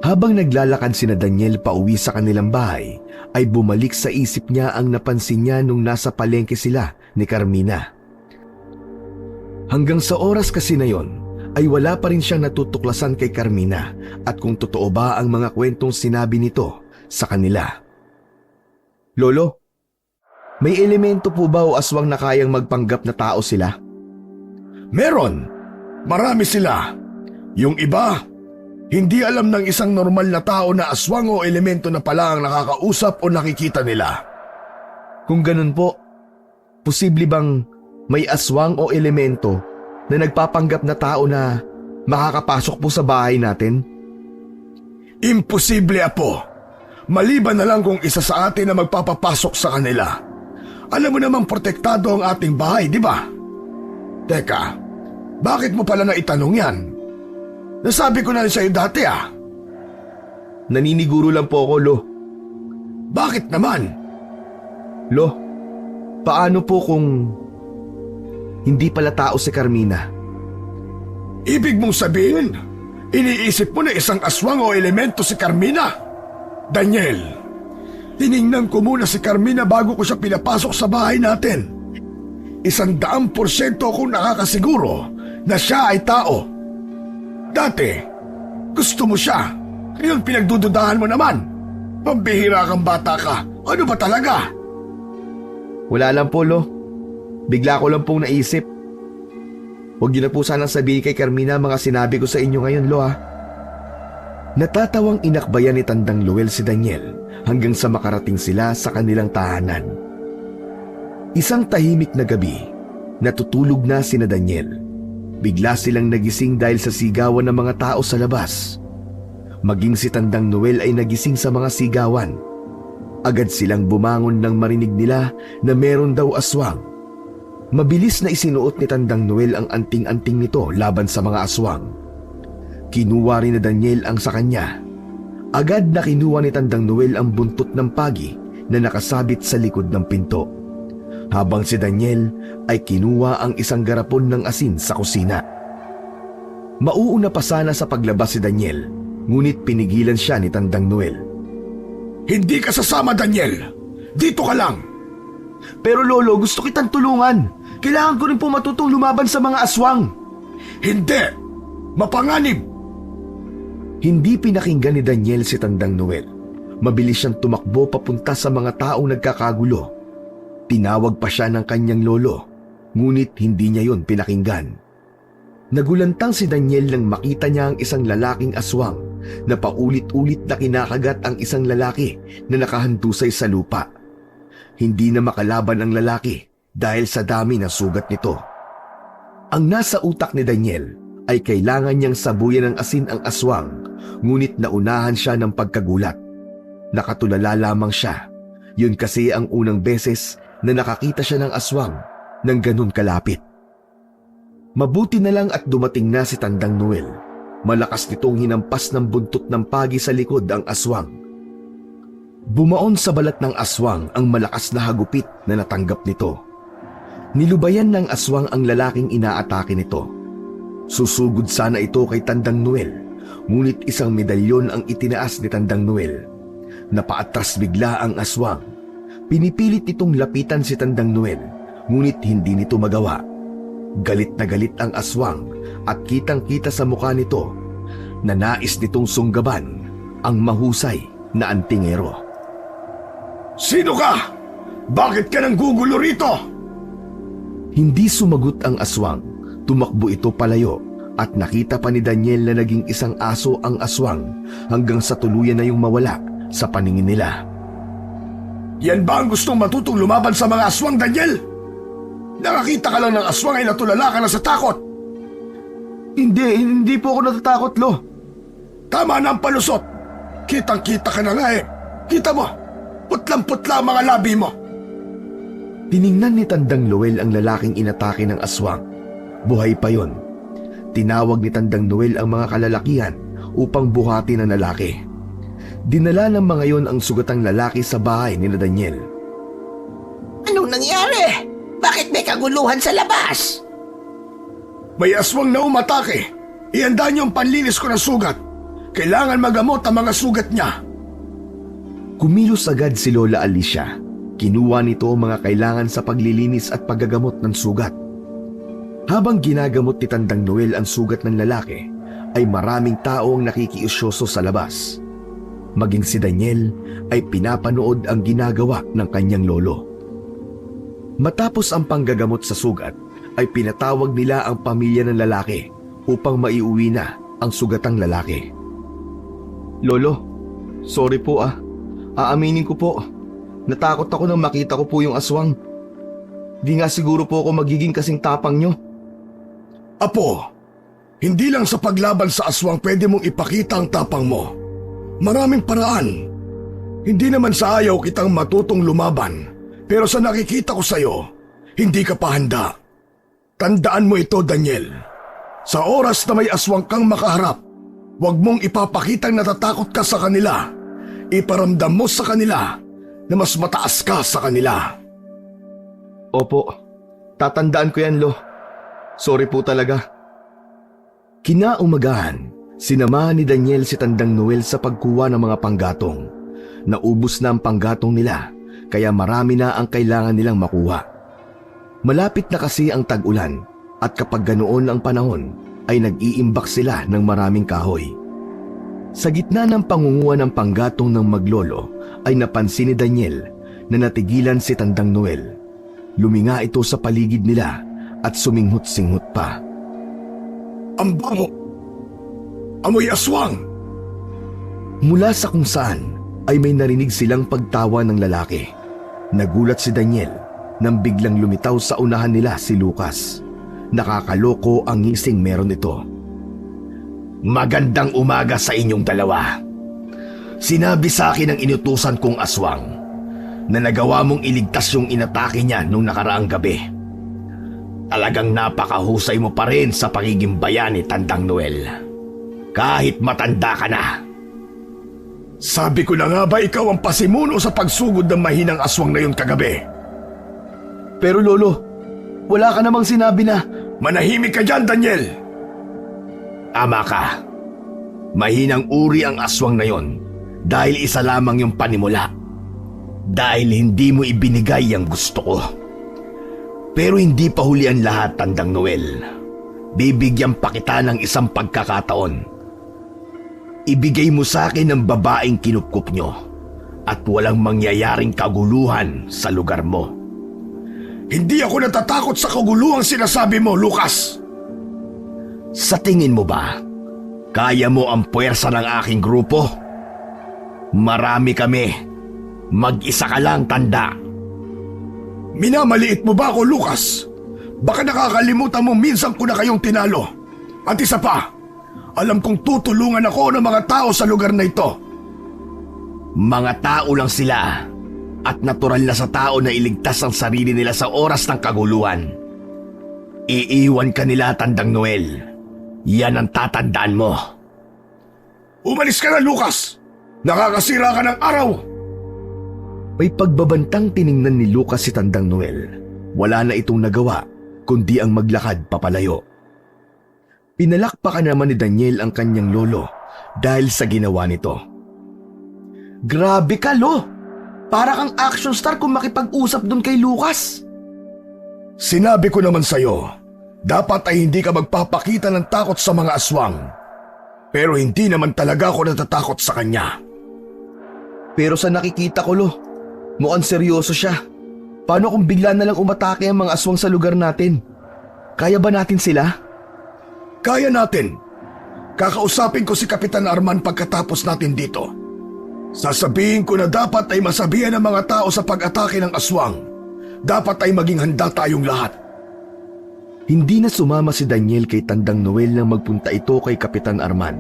Habang naglalakad sina Daniel pauwi sa kanilang bahay, ay bumalik sa isip niya ang napansin niya nung nasa palengke sila ni Carmina. Hanggang sa oras kasi na yon, ay wala pa rin siyang natutuklasan kay Carmina at kung totoo ba ang mga kwentong sinabi nito sa kanila. Lolo, may elemento po ba o aswang na kayang magpanggap na tao sila? Meron. Marami sila. Yung iba, hindi alam ng isang normal na tao na aswang o elemento na pala ang nakakausap o nakikita nila. Kung ganun po, posible bang may aswang o elemento na nagpapanggap na tao na makakapasok po sa bahay natin? Imposible, Apo. Maliban na lang kung isa sa atin na magpapapasok sa kanila. Alam mo namang protektado ang ating bahay, di ba? Teka, bakit mo pala na itanong yan? Nasabi ko na rin sa'yo dati ah. Naniniguro lang po ako, Lo. Bakit naman? Lo, paano po kung hindi pala tao si Carmina? Ibig mong sabihin, iniisip mo na isang aswang o elemento si Carmina? Daniel, tiningnan ko muna si Carmina bago ko siya pinapasok sa bahay natin. 100% akong nakakasiguro na siya ay tao. Dati, gusto mo siya. Ngayon pinagdududahan mo naman. Pambihira kang bata ka. Ano ba talaga? Wala lang po, Lo. Bigla ko lang pong naisip. Huwag niyo na po sanang sabihin kay Carmina mga sinabi ko sa inyo ngayon, Lo, ha? Natatawang inakbayan ni Tandang Noel si Daniel hanggang sa makarating sila sa kanilang tahanan. Isang tahimik na gabi, natutulog na sina Daniel. Bigla silang nagising dahil sa sigawan ng mga tao sa labas. Maging si Tandang Noel ay nagising sa mga sigawan. Agad silang bumangon nang marinig nila na meron daw aswang. Mabilis na isinuot ni Tandang Noel ang anting-anting nito laban sa mga aswang. Kinuha rin na Daniel ang sa kanya. Agad na kinuha ni Tandang Noel ang buntot ng pagi na nakasabit sa likod ng pinto. Habang si Daniel ay kinuha ang isang garapon ng asin sa kusina. Mauuna pa sana sa paglabas si Daniel, ngunit pinigilan siya ni Tandang Noel. Hindi ka sasama, Daniel. Dito ka lang. Pero Lolo, gusto kitang tulungan. Kailangan ko rin po matutong lumaban sa mga aswang. Hindi. Mapanganib. Hindi pinakinggan ni Daniel si Tandang Noel. Mabilis siyang tumakbo papunta sa mga taong nagkakagulo. Tinawag pa siya ng kanyang lolo, ngunit hindi niya yon pinakinggan. Nagulantang si Daniel nang makita niya ang isang lalaking aswang na paulit-ulit na kinakagat ang isang lalaki na nakahandusay sa lupa. Hindi na makalaban ang lalaki dahil sa dami ng sugat nito. Ang nasa utak ni Daniel ay kailangan niyang sabuyan ng asin ang aswang, ngunit naunahan siya ng pagkagulat. Nakatulala lamang siya. Yun kasi ang unang beses na nakakita siya ng aswang ng ganun kalapit. Mabuti na lang at dumating na si Tandang Noel. Malakas nitong hinampas ng buntot ng pagi sa likod ang aswang. Bumaon sa balat ng aswang ang malakas na hagupit na natanggap nito. Nilubayan ng aswang ang lalaking inaatake nito. Susugod sana ito kay Tandang Noel, ngunit isang medalyon ang itinaas ni Tandang Noel. Napaatras bigla ang aswang. Pinipilit itong lapitan si Tandang Noel, ngunit hindi nito magawa. Galit na galit ang aswang at kitang-kita sa mukha nito na nais nitong sunggaban ang mahusay na antingero. Sino ka? Bakit ka nang gugulo rito? Hindi sumagot ang aswang. Tumakbo ito palayo at nakita pa ni Daniel na naging isang aso ang aswang hanggang sa tuluyan na yung mawala sa paningin nila. Yan ba ang gustong matutong lumaban sa mga aswang, Daniel? Nakakita ka lang ng aswang ay natulala ka na sa takot. Hindi po ako natatakot, Lo. Tama na ang palusot. Kitang-kita ka na nga eh. Kita mo, putlang-putla ang mga labi mo. Tiningnan ni Tandang Noel ang lalaking inatake ng aswang. Buhay pa yon. Tinawag ni Tandang Noel ang mga kalalakihan upang buhatin ang lalaki. Dinala ng mga yon ang sugatang lalaki sa bahay ni Daniel. Anong nangyari? Bakit may kaguluhan sa labas? May aswang na umatake. Ihanda niyo ang panlinis ko ng sugat. Kailangan magamot ang mga sugat niya. Kumilos agad si Lola Alicia. Kinuha nito ang mga kailangan sa paglilinis at paggagamot ng sugat. Habang ginagamot ni Tandang Noel ang sugat ng lalaki, ay maraming tao ang nakikiusyoso sa labas. Maging si Daniel ay pinapanood ang ginagawa ng kanyang lolo. Matapos ang panggagamot sa sugat, ay pinatawag nila ang pamilya ng lalaki upang maiuwi na ang sugatang lalaki. Lolo, sorry po ah. Aaminin ko po. Natakot ako nang makita ko po yung aswang. Di nga siguro po ako magiging kasing tapang nyo. Apo, hindi lang sa paglaban sa aswang pwede mong ipakita ang tapang mo. Maraming paraan. Hindi naman sa ayaw kitang matutong lumaban, pero sa nakikita ko sa'yo, hindi ka pa handa. Tandaan mo ito, Daniel. Sa oras na may aswang kang makaharap, huwag mong ipapakitang natatakot ka sa kanila. Iparamdam mo sa kanila na mas mataas ka sa kanila. Opo, tatandaan ko yan, Lo. Sorry po talaga. Kinaumagahan, sinamahan ni Daniel si Tandang Noel sa pagkuha ng mga panggatong. Naubos na ang panggatong nila, kaya marami na ang kailangan nilang makuha. Malapit na kasi ang tag-ulan at kapag ganoon ang panahon, ay nag-iimbak sila ng maraming kahoy. Sa gitna ng pangunguha ng panggatong ng maglolo, ay napansin ni Daniel na natigilan si Tandang Noel. Luminga ito sa paligid nila at suminghot-singhot pa. Ang bango! Amoy aswang! Mula sa kung saan ay may narinig silang pagtawa ng lalaki. Nagulat si Daniel nang biglang lumitaw sa unahan nila si Lucas. Nakakaloko ang ngising meron ito. Magandang umaga sa inyong dalawa. Sinabi sa akin ng inutusan kong aswang na nagawa mong iligtas yung inatake niya nung nakaraang gabi. Talagang napakahusay mo pa rin sa pagiging bayani, Tandang Noel. Kahit matanda ka na. Sabi ko na nga ba ikaw ang pasimuno sa pagsugod ng mahinang aswang na yun kagabi? Pero Lolo, wala ka namang sinabi na... Manahimik ka dyan, Daniel! Ama ka. Mahinang uri ang aswang na yon dahil isa lamang yung panimula. Dahil hindi mo ibinigay ang gusto ko. Pero hindi pa huli ang lahat, Tandang Noel. Bibigyan pa kita ng isang pagkakataon. Ibigay mo sa akin ang babaeng kinupkup nyo at walang mangyayaring kaguluhan sa lugar mo. Hindi ako natatakot sa kaguluhang sinasabi mo, Lucas. Sa tingin mo ba, kaya mo ang puwersa ng aking grupo? Marami kami. Mag-isa ka lang, tanda. Minamaliit mo ba ako, Lucas? Baka nakakalimutan mo minsan ko na kayong tinalo. At isa pa, alam kong tutulungan ako ng mga tao sa lugar na ito. Mga tao lang sila. At natural na sa tao na iligtas ang sarili nila sa oras ng kaguluhan. Iiwan ka nila, Tandang Noel. Yan ang tatandaan mo. Umalis ka na, Lucas! Nakakasira ka ng araw! May pagbabantang tiningnan ni Lucas si Tandang Noel. Wala na itong nagawa, kundi ang maglakad papalayo. Pinalakpakan naman ni Daniel ang kanyang lolo dahil sa ginawa nito. Grabe ka, Lo! Para kang action star kung makipag-usap doon kay Lucas. Sinabi ko naman sa'yo, dapat ay hindi ka magpapakita ng takot sa mga aswang. Pero hindi naman talaga ako natatakot sa kanya. Pero sa nakikita ko, Lo, mukhang seryoso siya. Paano kung bigla na lang umatake ang mga aswang sa lugar natin? Kaya ba natin sila? Kaya natin. Kakausapin ko si Kapitan Arman pagkatapos natin dito. Sasabihin ko na dapat ay masabihan ng mga tao sa pag-atake ng aswang. Dapat ay maging handa tayong lahat. Hindi na sumama si Daniel kay Tandang Noel nang magpunta ito kay Kapitan Arman.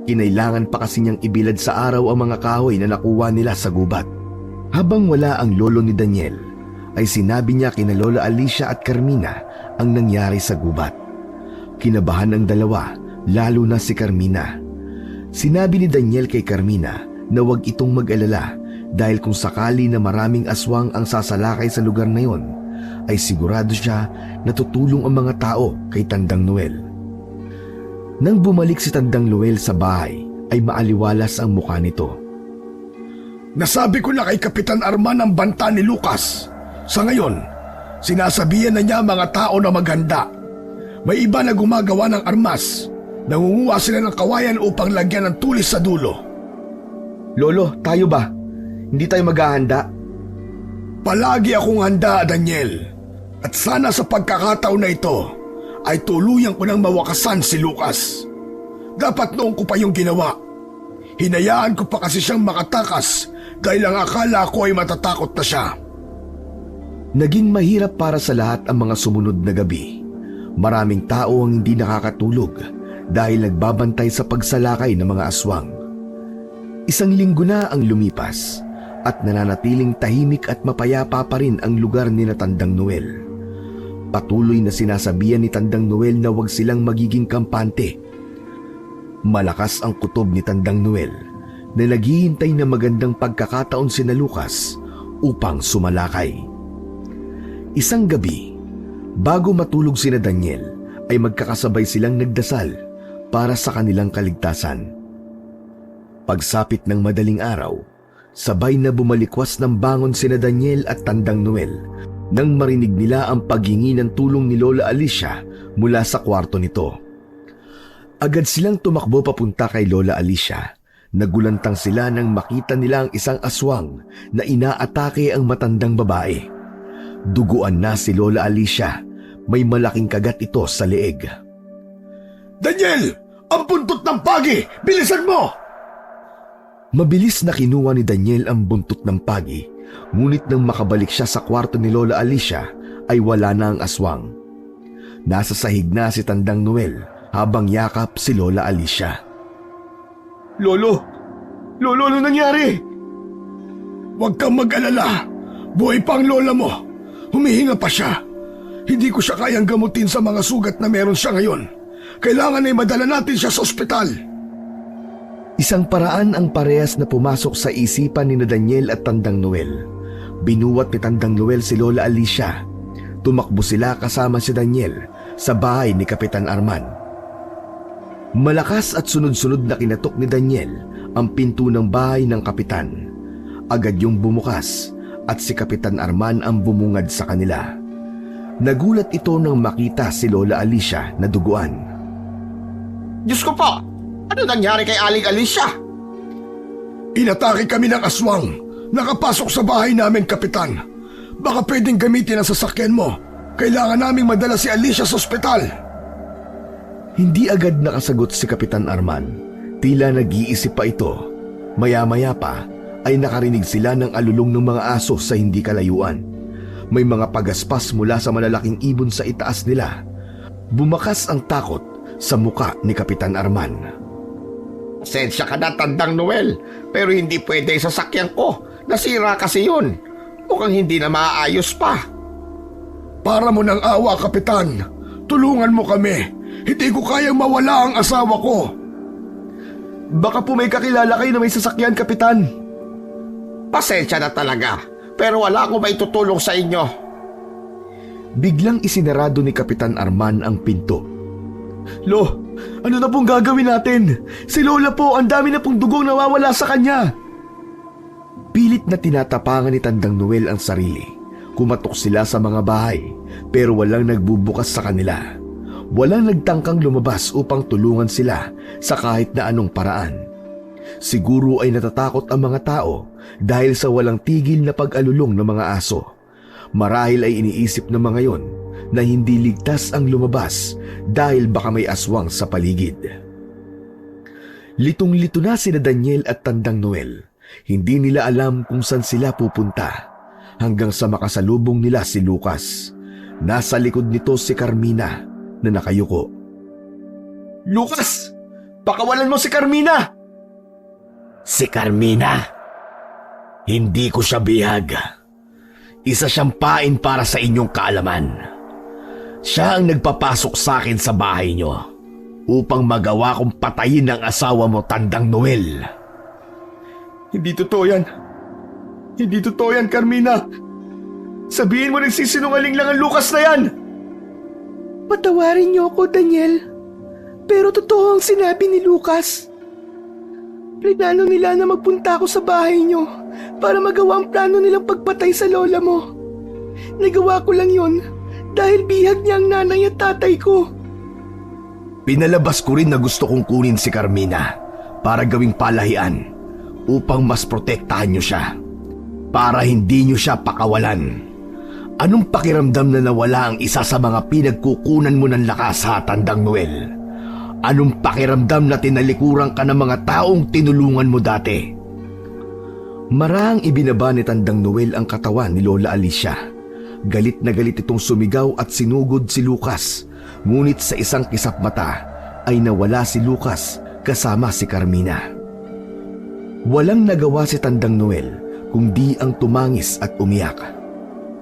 Kinailangan pa kasi niyang ibilad sa araw ang mga kahoy na nakuha nila sa gubat. Habang wala ang lolo ni Daniel, ay sinabi niya kina Lola Alicia at Carmina ang nangyari sa gubat. Kinabahan ang dalawa, lalo na si Carmina. Sinabi ni Daniel kay Carmina na huwag itong mag-alala dahil kung sakali na maraming aswang ang sasalakay sa lugar na yon, ay sigurado siya na tutulong ang mga tao kay Tandang Noel. Nang bumalik si Tandang Noel sa bahay, ay maaliwalas ang mukha nito. Nasabi ko na kay Kapitan Arman ang banta ni Lucas. Sa ngayon, sinasabihan na niya mga tao na maghanda. May iba na gumagawa ng armas. Nangunguha sila ng kawayan upang lagyan ng tulis sa dulo. Lolo, tayo ba? Hindi tayo maghahanda? Palagi akong handa, Daniel. At sana sa pagkakataon na ito, ay tuluyan ko nang mawakasan si Lucas. Dapat noon ko pa yung ginawa. Hinayaan ko pa kasi siyang makatakas dahil ang akala ko ay matatakot na siya. Naging mahirap para sa lahat ang mga sumunod na gabi. Maraming tao ang hindi nakakatulog dahil nagbabantay sa pagsalakay ng mga aswang. Isang linggo na ang lumipas at nananatiling tahimik at mapayapa pa rin ang lugar ni Tandang Noel. Patuloy na sinasabihan ni Tandang Noel na huwag silang magiging kampante. Malakas ang kutob ni Tandang Noel na naghihintay na magandang pagkakataon sina Lucas upang sumalakay. Isang gabi, bago matulog sina Daniel, ay magkakasabay silang nagdasal para sa kanilang kaligtasan. Pagsapit ng madaling araw, sabay na bumalikwas ng bangon sina Daniel at Tandang Noel nang marinig nila ang paghingi ng tulong ni Lola Alicia mula sa kwarto nito. Agad silang tumakbo papunta kay Lola Alicia. Nagulantang sila nang makita nila ang isang aswang na inaatake ang matandang babae. Duguan na si Lola Alicia. May malaking kagat ito sa leeg. Daniel! Ang buntot ng pagi! Bilisan mo! Mabilis na kinuha ni Daniel ang buntot ng pagi, ngunit nang makabalik siya sa kwarto ni Lola Alicia ay wala na ang aswang. Nasa sahig na si Tandang Noel habang yakap si Lola Alicia. Lolo, ano nangyari? Huwag kang mag-alala. Buhay pa ang lola mo. Humihinga pa siya. Hindi ko siya kayang gamutin sa mga sugat na meron siya ngayon. Kailangan ay madala natin siya sa ospital. Isang paraan ang parehas na pumasok sa isipan ni Daniel at Tandang Noel. Binuwat ni Tandang Noel si Lola Alicia. Tumakbo sila kasama si Daniel sa bahay ni Kapitan Arman. Malakas at sunod-sunod na kinatok ni Daniel ang pinto ng bahay ng kapitan. Agad yung bumukas at si Kapitan Arman ang bumungad sa kanila. Nagulat ito nang makita si Lola Alicia na duguan. Diyos ko po! Ano nangyari kay Aling Alicia? Inatake kami ng aswang. Nakapasok sa bahay namin, Kapitan. Baka pwedeng gamitin ang sasakyan mo. Kailangan naming madala si Alicia sa ospital. Hindi agad nakasagot si Kapitan Arman. Tila nag-iisip pa ito. Maya-maya pa ay nakarinig sila ng alulong ng mga aso sa hindi kalayuan. May mga pagaspas mula sa malalaking ibon sa itaas nila. Bumakas ang takot sa muka ni Kapitan Arman. Pasensya ka na, Tandang Noel, pero hindi pwede sa sasakyan ko. Nasira kasi yun. Mukhang hindi na maayos pa. Para mo ng awa, Kapitan. Tulungan mo kami. Hindi ko kayang mawala ang asawa ko. Baka po may kakilala kayo na may sasakyan, Kapitan. Pasensya na talaga, pero wala akong maitutulong sa inyo. Biglang isinarado ni Kapitan Arman ang pinto. Lo, ano na pong gagawin natin? Si Lola po, ang dami na pong dugong nawawala sa kanya. Pilit na tinatapangan ni Tandang Noel ang sarili. Kumatok sila sa mga bahay pero walang nagbubukas sa kanila. Walang nagtangkang lumabas upang tulungan sila sa kahit na anong paraan. Siguro ay natatakot ang mga tao dahil sa walang tigil na pag-alulong ng mga aso. Marahil ay iniisip ng mga yon na hindi ligtas ang lumabas dahil baka may aswang sa paligid. Litong-lito na sina Daniel at Tandang Noel. Hindi nila alam kung saan sila pupunta hanggang sa makasalubong nila si Lucas. Nasa likod nito si Carmina na nakayuko. "Lucas! Pakawalan mo si Carmina!" "Si Carmina? Hindi ko siya bihag. Isa siyang pain para sa inyong kaalaman. Siya ang nagpapasok sa akin sa bahay niyo upang magawa kong patayin ang asawa mo, Tandang Noel." "Hindi totoo yan. Hindi totoo yan, Carmina. Sabihin mo nagsisinungaling lang ang Lucas na yan." Patawarin niyo ako, Daniel. Pero totoo ang sinabi ni Lucas. Plinano nila na magpunta ako sa bahay niyo para magawa ang plano nilang pagpatay sa lola mo. Nagawa ko lang yon dahil bihag niya ang nanay at tatay ko. Pinalabas ko rin na gusto kong kunin si Carmina para gawing palahian upang mas protektahan niyo siya. Para hindi niyo siya pakawalan. Anong pakiramdam na nawala ang isa sa mga pinagkukunan mo ng lakas, ha, Tandang Noel? Anong pakiramdam na tinalikuran ka ng mga taong tinulungan mo dati? Marahang ibinaba ni Tandang Noel ang katawan ni Lola Alicia. Galit na galit itong sumigaw at sinugod si Lucas. Ngunit sa isang kisap mata ay nawala si Lucas kasama si Carmina. Walang nagawa si Tandang Noel kundi ang tumangis at umiyak.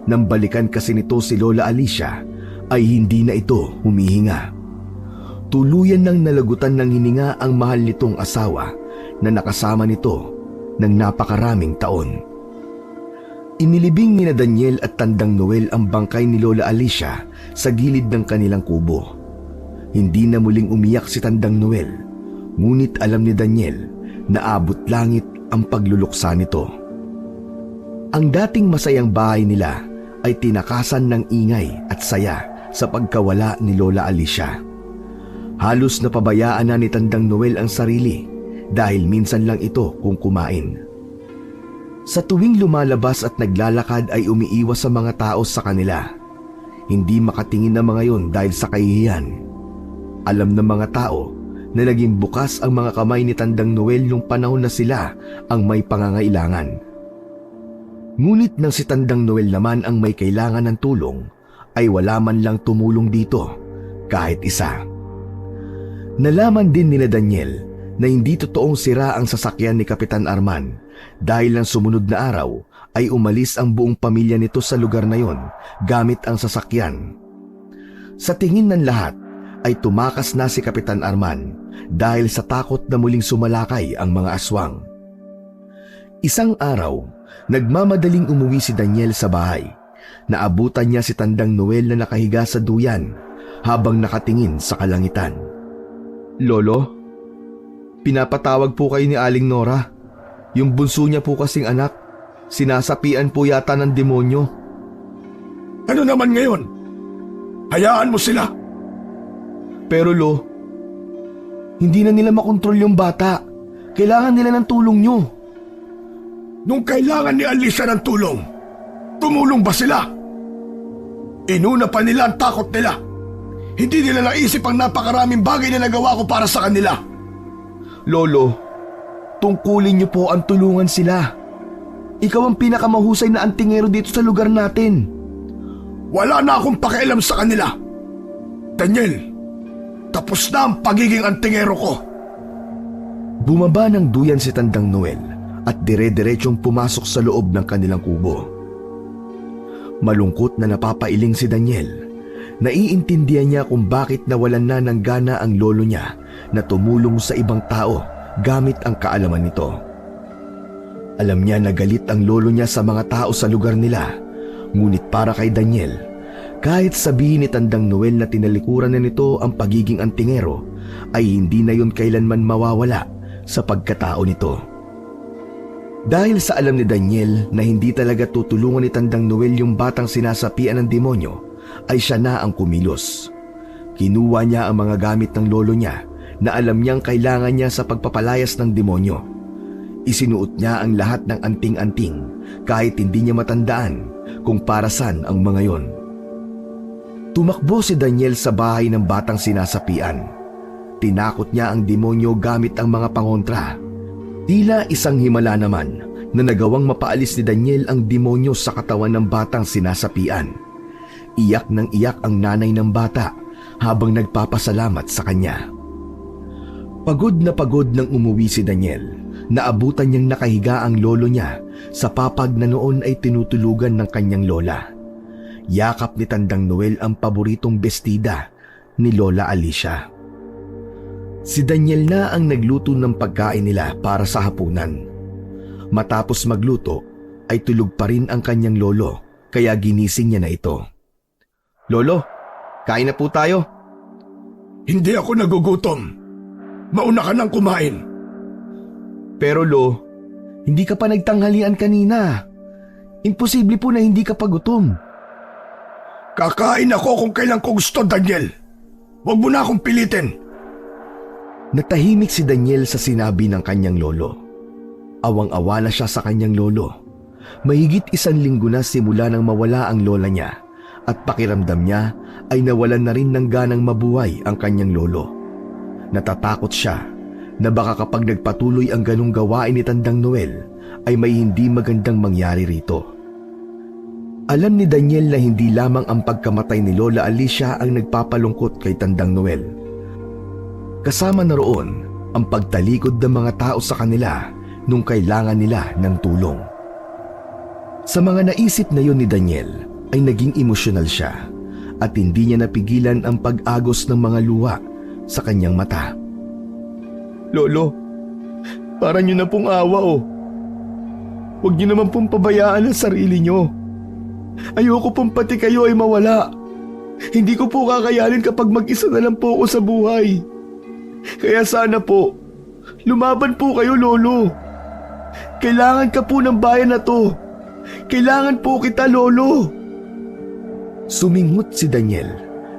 Nang balikan kasi nito si Lola Alicia ay hindi na ito humihinga. Tuluyan nang nalagutan ng hininga ang mahal nitong asawa na nakasama nito ng napakaraming taon. Inilibing ni Daniel at Tandang Noel ang bangkay ni Lola Alicia sa gilid ng kanilang kubo. Hindi na muling umiyak si Tandang Noel, ngunit alam ni Daniel na abot langit ang pagluluksa nito. Ang dating masayang bahay nila ay tinakasan ng ingay at saya sa pagkawala ni Lola Alicia. Halos napabayaan na ni Tandang Noel ang sarili dahil minsan lang ito kung kumain. Sa tuwing lumalabas at naglalakad ay umiiwas sa mga tao sa kanila. Hindi makatingin ng mga yon dahil sa kahihiyan. Alam ng mga tao na naging bukas ang mga kamay ni Tandang Noel nung panahon na sila ang may pangangailangan. Ngunit nang si Tandang Noel naman ang may kailangan ng tulong, ay wala man lang tumulong dito, kahit isa. Nalaman din nila Daniel na hindi totoong sira ang sasakyan ni Kapitan Arman dahil ng sumunod na araw ay umalis ang buong pamilya nito sa lugar na yon gamit ang sasakyan. Sa tingin ng lahat ay tumakas na si Kapitan Arman dahil sa takot na muling sumalakay ang mga aswang. Isang araw, nagmamadaling umuwi si Daniel sa bahay. Naabutan niya si Tandang Noel na nakahiga sa duyan habang nakatingin sa kalangitan. "Lolo, pinapatawag po kayo ni Aling Nora. Yung bunso niya po kasing anak, sinasapian po yata ng demonyo." "Ano naman ngayon? Hayaan mo sila." "Pero Lo, hindi na nila makontrol yung bata. Kailangan nila ng tulong nyo." "Nung kailangan ni Alicia ng tulong, tumulong ba sila? Inuna pa nila ang takot nila. Hindi nila naisip ang napakaraming bagay na nagawa ko para sa kanila." "Lolo, tungkulin niyo po ang tulungan sila. Ikaw ang pinakamahusay na antingero dito sa lugar natin." "Wala na akong pakialam sa kanila. Daniel, tapos na ang pagiging antingero ko." Bumaba ng duyan si Tandang Noel at dire-diretsyong pumasok sa loob ng kanilang kubo. Malungkot na napapailing si Daniel. Naiintindihan niya kung bakit nawalan na ng gana ang lolo niya na tumulong sa ibang tao gamit ang kaalaman nito. Alam niya na galit ang lolo niya sa mga tao sa lugar nila, ngunit para kay Daniel, kahit sabihin ni Tandang Noel na tinalikuran na nito ang pagiging antingero, ay hindi na yun kailanman mawawala sa pagkatao nito. Dahil sa alam ni Daniel na hindi talaga tutulungan ni Tandang Noel yung batang sinasapian ng demonyo, ay siya na ang kumilos. Kinuha niya ang mga gamit ng lolo niya na alam niyang kailangan niya sa pagpapalayas ng demonyo. Isinuot niya ang lahat ng anting-anting kahit hindi niya matandaan kung para saan ang mga yon. Tumakbo si Daniel sa bahay ng batang sinasapian. Tinakot niya ang demonyo gamit ang mga pangontra. Tila isang himala naman na nagawang mapaalis ni Daniel ang demonyo sa katawan ng batang sinasapian. Iyak ng iyak ang nanay ng bata habang nagpapasalamat sa kanya. Pagod na pagod nang umuwi si Daniel. Naabutan niyang nakahiga ang lolo niya sa papag na noon ay tinutulugan ng kanyang lola. Yakap ni Tandang Noel ang paboritong bestida ni Lola Alicia. Si Daniel na ang nagluto ng pagkain nila para sa hapunan. Matapos magluto ay tulog pa rin ang kanyang lolo kaya ginising niya na ito. "Lolo, kain na po tayo." Hindi ako nagugutom. Mauna ka nang kumain. "Pero Lo, hindi ka pa nagtanghalian kanina. Imposible po na hindi ka pa gutom." Kakain ako kung kailan ko gusto, Daniel. Huwag mo na akong pilitin. Natahimik si Daniel sa sinabi ng kanyang lolo. Awang-awa na siya sa kanyang lolo. Mahigit 1 linggo na simula nang mawala ang lola niya at pakiramdam niya ay nawalan na rin ng ganang mabuhay ang kanyang lolo. Natatakot siya na baka kapag nagpatuloy ang ganong gawain ni Tandang Noel ay may hindi magandang mangyari rito. Alam ni Daniel na hindi lamang ang pagkamatay ni Lola Alicia ang nagpapalungkot kay Tandang Noel. Kasama na roon ang pagtalikod ng mga tao sa kanila nung kailangan nila ng tulong. Sa mga naisip na yon ni Daniel ay naging emosyonal siya at hindi niya napigilan ang pag-agos ng mga luha sa kanyang mata. "Lolo, parang niyo na pong awa oh. Huwag niyo naman pong pabayaan ang sarili niyo. Ayoko pong pati kayo ay mawala. Hindi ko po kakayanin kapag mag-isa na lang po ako sa buhay. Kaya sana po, lumaban po kayo, Lolo. Kailangan ka po ng bayan na to. Kailangan po kita, Lolo." Suminghot si Daniel.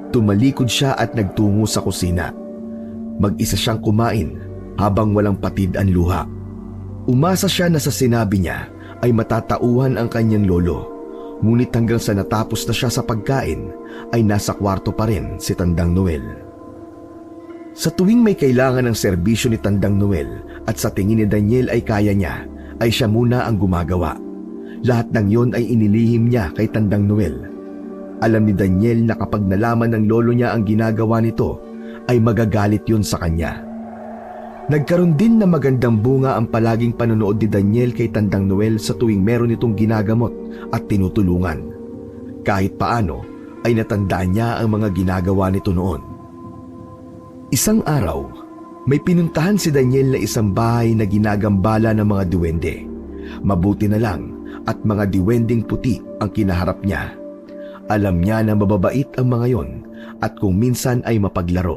Tumalikod siya at nagtungo sa kusina. Mag-isa siyang kumain habang walang patid ang luha. Umasa siya na sa sinabi niya ay matatauhan ang kanyang lolo. Ngunit hanggang sa natapos na siya sa pagkain ay nasa kwarto pa rin si Tandang Noel. Sa tuwing may kailangan ng serbisyo ni Tandang Noel at sa tingin ni Daniel ay kaya niya, ay siya muna ang gumagawa. Lahat ng yon ay inilihim niya kay Tandang Noel. Alam ni Daniel na kapag nalaman ng lolo niya ang ginagawa nito, ay magagalit yun sa kanya. Nagkaroon din na magandang bunga ang palaging panonood ni Daniel kay Tandang Noel sa tuwing meron itong ginagamot at tinutulungan. Kahit paano ay natandaan niya ang mga ginagawa nito noon. Isang araw, may pinuntahan si Daniel na isang bahay na ginagambala ng mga duwende. Mabuti na lang at mga diwending puti ang kinaharap niya. Alam niya na mababait ang mga yon at kung minsan ay mapaglaro.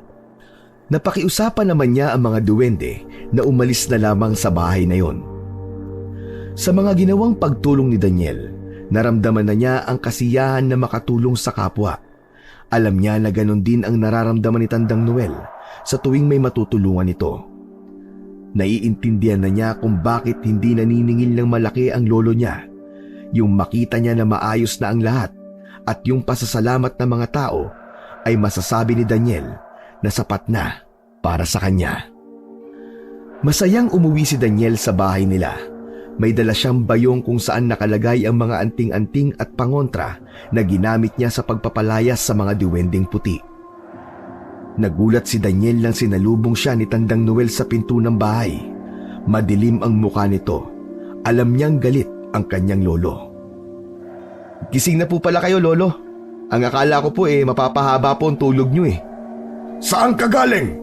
Napakiusapan naman niya ang mga duwende na umalis na lamang sa bahay na yon. Sa mga ginawang pagtulong ni Daniel, naramdaman na niya ang kasiyahan na makatulong sa kapwa. Alam niya na ganon din ang nararamdaman ni Tandang Noel sa tuwing may matutulungan ito. Naiintindihan na niya kung bakit hindi naniningil ng malaki ang lolo niya. Yung makita niya na maayos na ang lahat at yung pasasalamat ng mga tao ay masasabi ni Daniel na sapat na para sa kanya. Masayang umuwi si Daniel sa bahay nila. May dala siyang bayong kung saan nakalagay ang mga anting-anting at pangontra na ginamit niya sa pagpapalayas sa mga diwending puti. Nagulat si Daniel nang sinalubong siya ni Tandang Noel sa pinto ng bahay. Madilim ang mukha nito. Alam niyang galit ang kanyang lolo. "Gising na po pala kayo, Lolo. Ang akala ko po mapapahaba po ang tulog niyo eh." Saan ka galing?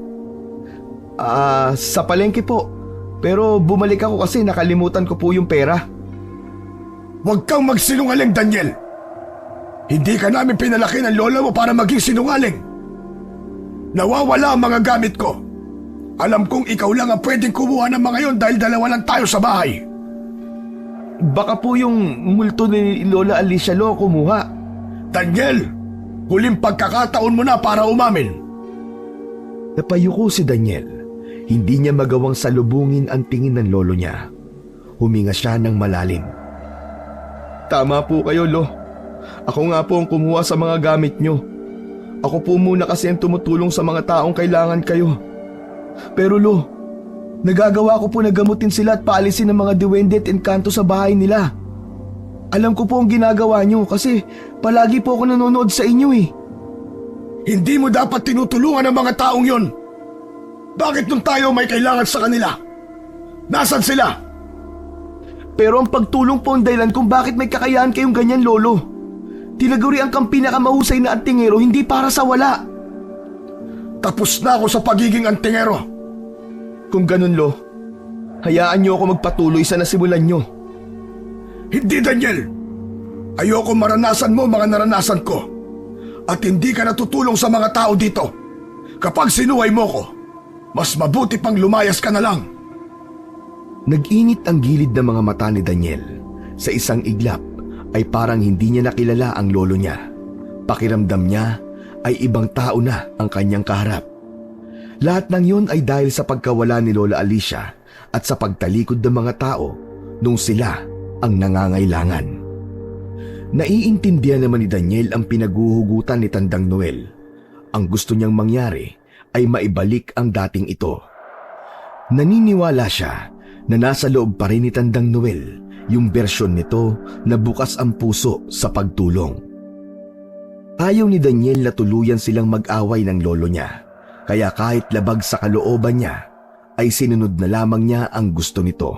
Sa palengke po. Pero bumalik ako kasi nakalimutan ko po yung pera." Huwag kang magsinungaling, Daniel. Hindi ka namin pinalaki ng lola mo para maging sinungaling. Nawawala ang mga gamit ko. Alam kong ikaw lang ang pwedeng kumuha ng mga yon dahil dalawa lang tayo sa bahay. Baka po yung multo ni Lola Alicia Lo kumuha. Daniel, huling pagkakataon mo na para umamin. Napayuko si Daniel. Hindi niya magawang salubungin ang tingin ng lolo niya. Huminga siya ng malalim. Tama po kayo, Lo. Ako nga po ang kumuha sa mga gamit nyo. Ako po muna kasi ang tumutulong sa mga taong kailangan kayo. Pero Lo, nagagawa ko po na gamutin sila at paalisin ang mga duwende at engkanto sa bahay nila. Alam ko po ang ginagawa nyo kasi palagi po ako nanonood sa inyo eh. Hindi mo dapat tinutulungan ang mga taong yon. Bakit nung tayo may kailangan sa kanila? Nasaan sila? Pero ang pagtulong po ang dahilan kung bakit may kakayahan kayong ganyan, Lolo. Tinagurian kang pinakamahusay na antingero hindi para sa wala. Tapos na ako sa pagiging antingero. Kung ganun, Lo, hayaan niyo ako magpatuloy sa nasimulan niyo. Hindi, Daniel. Ayoko maranasan mo mga naranasan ko. At hindi ka natutulong sa mga tao dito. Kapag sinuway mo ko, mas mabuti pang lumayas ka na lang. Nag-init ang gilid ng mga mata ni Daniel. Sa isang iglap ay parang hindi niya nakilala ang lolo niya. Pakiramdam niya ay ibang tao na ang kanyang kaharap. Lahat ng yun ay dahil sa pagkawala ni Lola Alicia at sa pagtalikod ng mga tao nung sila ang nangangailangan. Naiintindihan naman ni Daniel ang pinaguhugutan ni Tandang Noel. Ang gusto niyang mangyari ay maibalik ang dating ito. Naniniwala siya na nasa loob pa rin ni Tandang Noel yung bersyon nito na bukas ang puso sa pagtulong. Ayaw ni Daniel na tuluyan silang mag-away ng lolo niya, kaya kahit labag sa kalooban niya, ay sinunod na lamang niya ang gusto nito.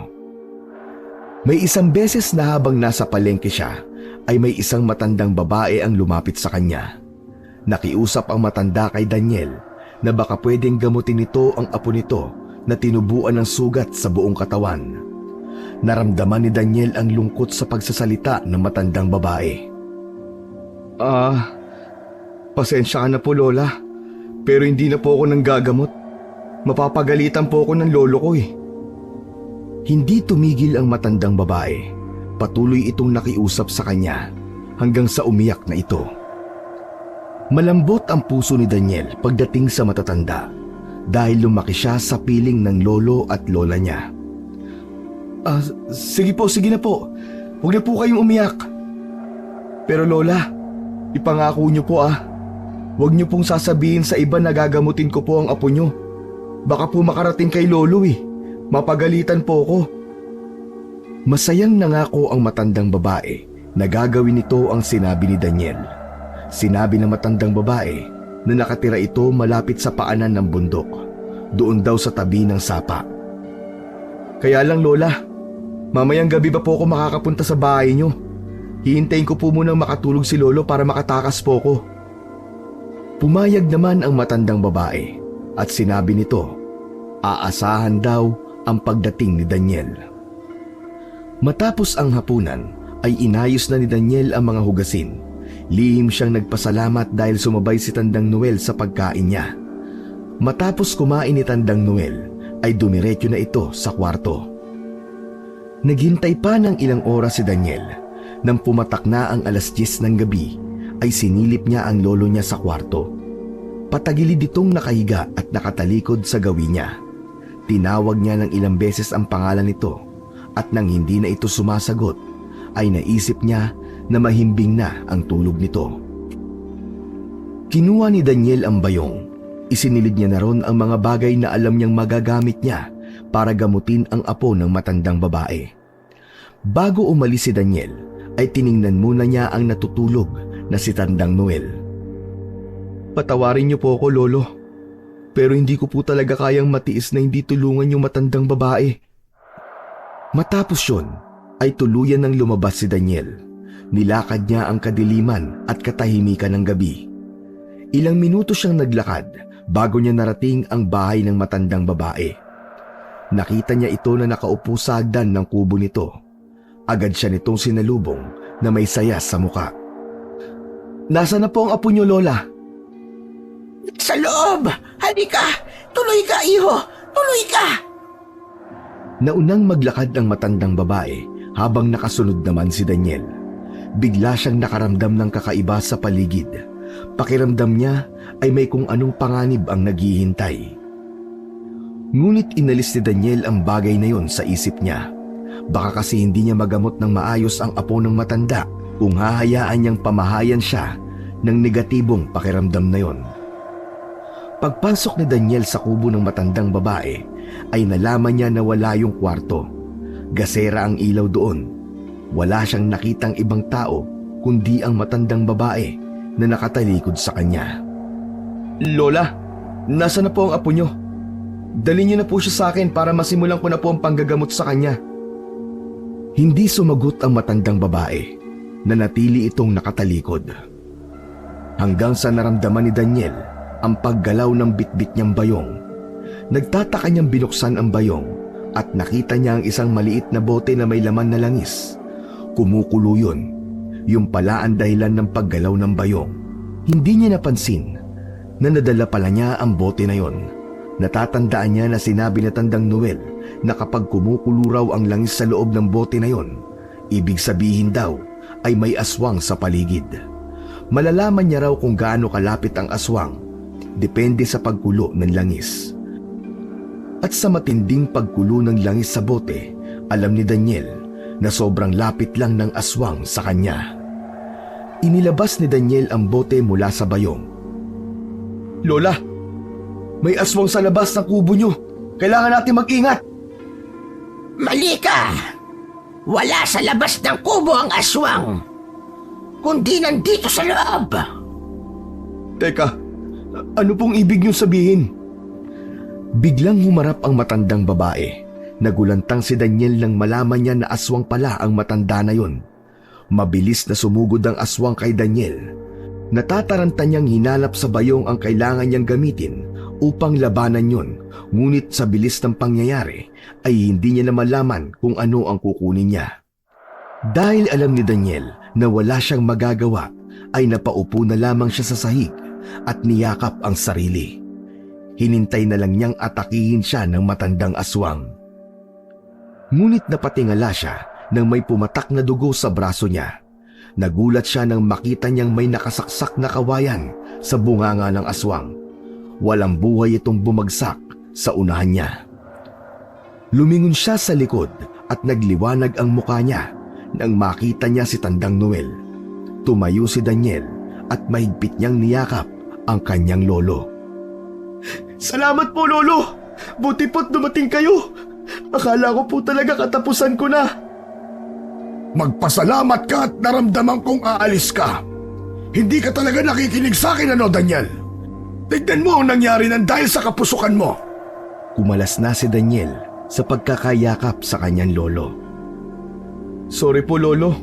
May isang beses na habang nasa palengke siya, ay may isang matandang babae ang lumapit sa kanya. Nakiusap ang matanda kay Daniel na baka pwedeng gamutin nito ang apo nito na tinubuan ng sugat sa buong katawan. Naramdaman ni Daniel ang lungkot sa pagsasalita ng matandang babae. Pasensya ka na po, Lola. Pero hindi na po ako nanggagamot. Mapapagalitan po ako ng lolo ko eh. Hindi tumigil ang matandang babae. Patuloy itong nakiusap sa kanya hanggang sa umiyak na ito. Malambot ang puso ni Daniel pagdating sa matatanda dahil lumaki siya sa piling ng lolo at lola niya. Sige na po. Huwag na po kayong umiyak. Pero Lola, ipangako niyo po huwag niyo pong sasabihin sa iba na gagamutin ko po ang apo niyo. Baka po makarating kay lolo eh. Mapagalitan po ko. Masayang nangako ang matandang babae na gagawin nito ang sinabi ni Daniel. Sinabi ng matandang babae na nakatira ito malapit sa paanan ng bundok, doon daw sa tabi ng sapa. Kaya lang Lola, mamayang gabi ba po ako makakapunta sa bahay niyo? Hihintayin ko po munang makatulog si Lolo para makatakas po ko. Pumayag naman ang matandang babae at sinabi nito, aasahan daw ang pagdating ni Daniel. Matapos ang hapunan ay inayos na ni Daniel ang mga hugasin. Lihim siyang nagpasalamat dahil sumabay si Tandang Noel sa pagkain niya. Matapos kumain ni Tandang Noel ay dumiretso na ito sa kwarto. Naghintay pa ng ilang oras si Daniel. Nang pumatak na ang 10:00 ng gabi ay sinilip niya ang lolo niya sa kwarto. Patagilid itong nakahiga at nakatalikod sa gawi niya. Tinawag niya ng ilang beses ang pangalan nito at nang hindi na ito sumasagot ay naisip niya na mahimbing na ang tulog nito. Kinuha ni Daniel ang bayong. Isinilid niya na ron ang mga bagay na alam niyang magagamit niya para gamutin ang apo ng matandang babae. Bago umalis si Daniel ay tiningnan muna niya ang natutulog na si Tandang Noel. Patawarin niyo po ako, Lolo. Pero hindi ko po talaga kayang matiis na hindi tulungan yung matandang babae. Matapos yun, ay tuluyan nang lumabas si Daniel. Nilakad niya ang kadiliman at katahimikan ng gabi. Ilang minuto siyang naglakad bago niya narating ang bahay ng matandang babae. Nakita niya ito na nakaupo sa hagdan ng kubo nito. Agad siya nitong sinalubong na may saya sa muka. Nasaan na po ang apo niyo, Lola? Sa loob! Halika! Tuloy ka, iho! Tuloy ka! Naunang maglakad ang matandang babae Habang nakasunod naman si Daniel, bigla siyang nakaramdam ng kakaiba sa paligid. Pakiramdam niya ay may kung anong panganib ang naghihintay. Ngunit inalis ni Daniel ang bagay na yon sa isip niya. Baka kasi hindi niya magamot ng maayos ang apo ng matanda kung hahayaan niyang pamahayan siya ng negatibong pakiramdam na yon. Pagpasok ni Daniel sa kubo ng matandang babae, ay nalaman niya na wala yung kwarto. Gasera ang ilaw doon. Wala siyang nakitang ibang tao kundi ang matandang babae na nakatalikod sa kanya. Lola, nasa na po ang apo niyo? Dalhin niyo na po siya sa akin para masimulan ko na po ang panggagamot sa kanya. Hindi sumagot ang matandang babae. Nanatili itong nakatalikod. Hanggang sa naramdaman ni Daniel ang paggalaw ng bitbit niyang bayong. Nagtataka niyang binuksan ang bayong at nakita niya ang isang maliit na bote na may laman na langis. Kumukulo yun. Yung pala ang dahilan ng paggalaw ng bayong. Hindi niya napansin na nadala pala niya ang bote na yon. Natatandaan niya na sinabi na Tandang Noel na kapag kumukulo raw ang langis sa loob ng bote na yon, ibig sabihin daw ay may aswang sa paligid. Malalaman niya raw kung gaano kalapit ang aswang, depende sa pagkulo ng langis. At sa matinding pagkulo ng langis sa bote, alam ni Daniel na sobrang lapit lang ng aswang sa kanya. Inilabas ni Daniel ang bote mula sa bayong. Lola, may aswang sa labas ng kubo niyo. Kailangan natin mag-ingat. Mali ka! Wala sa labas ng kubo ang aswang, kundi nandito sa loob. Teka, ano pong ibig niyong sabihin? Biglang humarap ang matandang babae. Nagulantang si Daniel nang malaman niya na aswang pala ang matanda na yon. Mabilis na sumugod ang aswang kay Daniel. Natataranta niyang hinalap sa bayong ang kailangan niyang gamitin upang labanan yon. Ngunit sa bilis ng pangyayari ay hindi niya na malaman kung ano ang kukunin niya. Dahil alam ni Daniel na wala siyang magagawa, ay napaupo na lamang siya sa sahig at niyakap ang sarili. Hinintay na lang niyang atakihin siya ng matandang aswang. Ngunit napatingala siya nang may pumatak na dugo sa braso niya. Nagulat siya nang makita niyang may nakasaksak na kawayan sa bunganga ng aswang. Walang buhay itong bumagsak sa unahan niya. Lumingon siya sa likod at nagliwanag ang mukha niya nang makita niya si Tandang Noel. Tumayo si Daniel at mahigpit niyang niyakap ang kanyang lolo. Salamat po, Lolo! Buti po't dumating kayo! Akala ko po talaga katapusan ko na. Magpasalamat ka at naramdaman kong aalis ka. Hindi ka talaga nakikinig sa akin, ano, Daniel? Tignan mo ang nangyari nang dahil sa kapusukan mo. Kumalas na si Daniel sa pagkakayakap sa kanyang lolo. Sorry po, Lolo.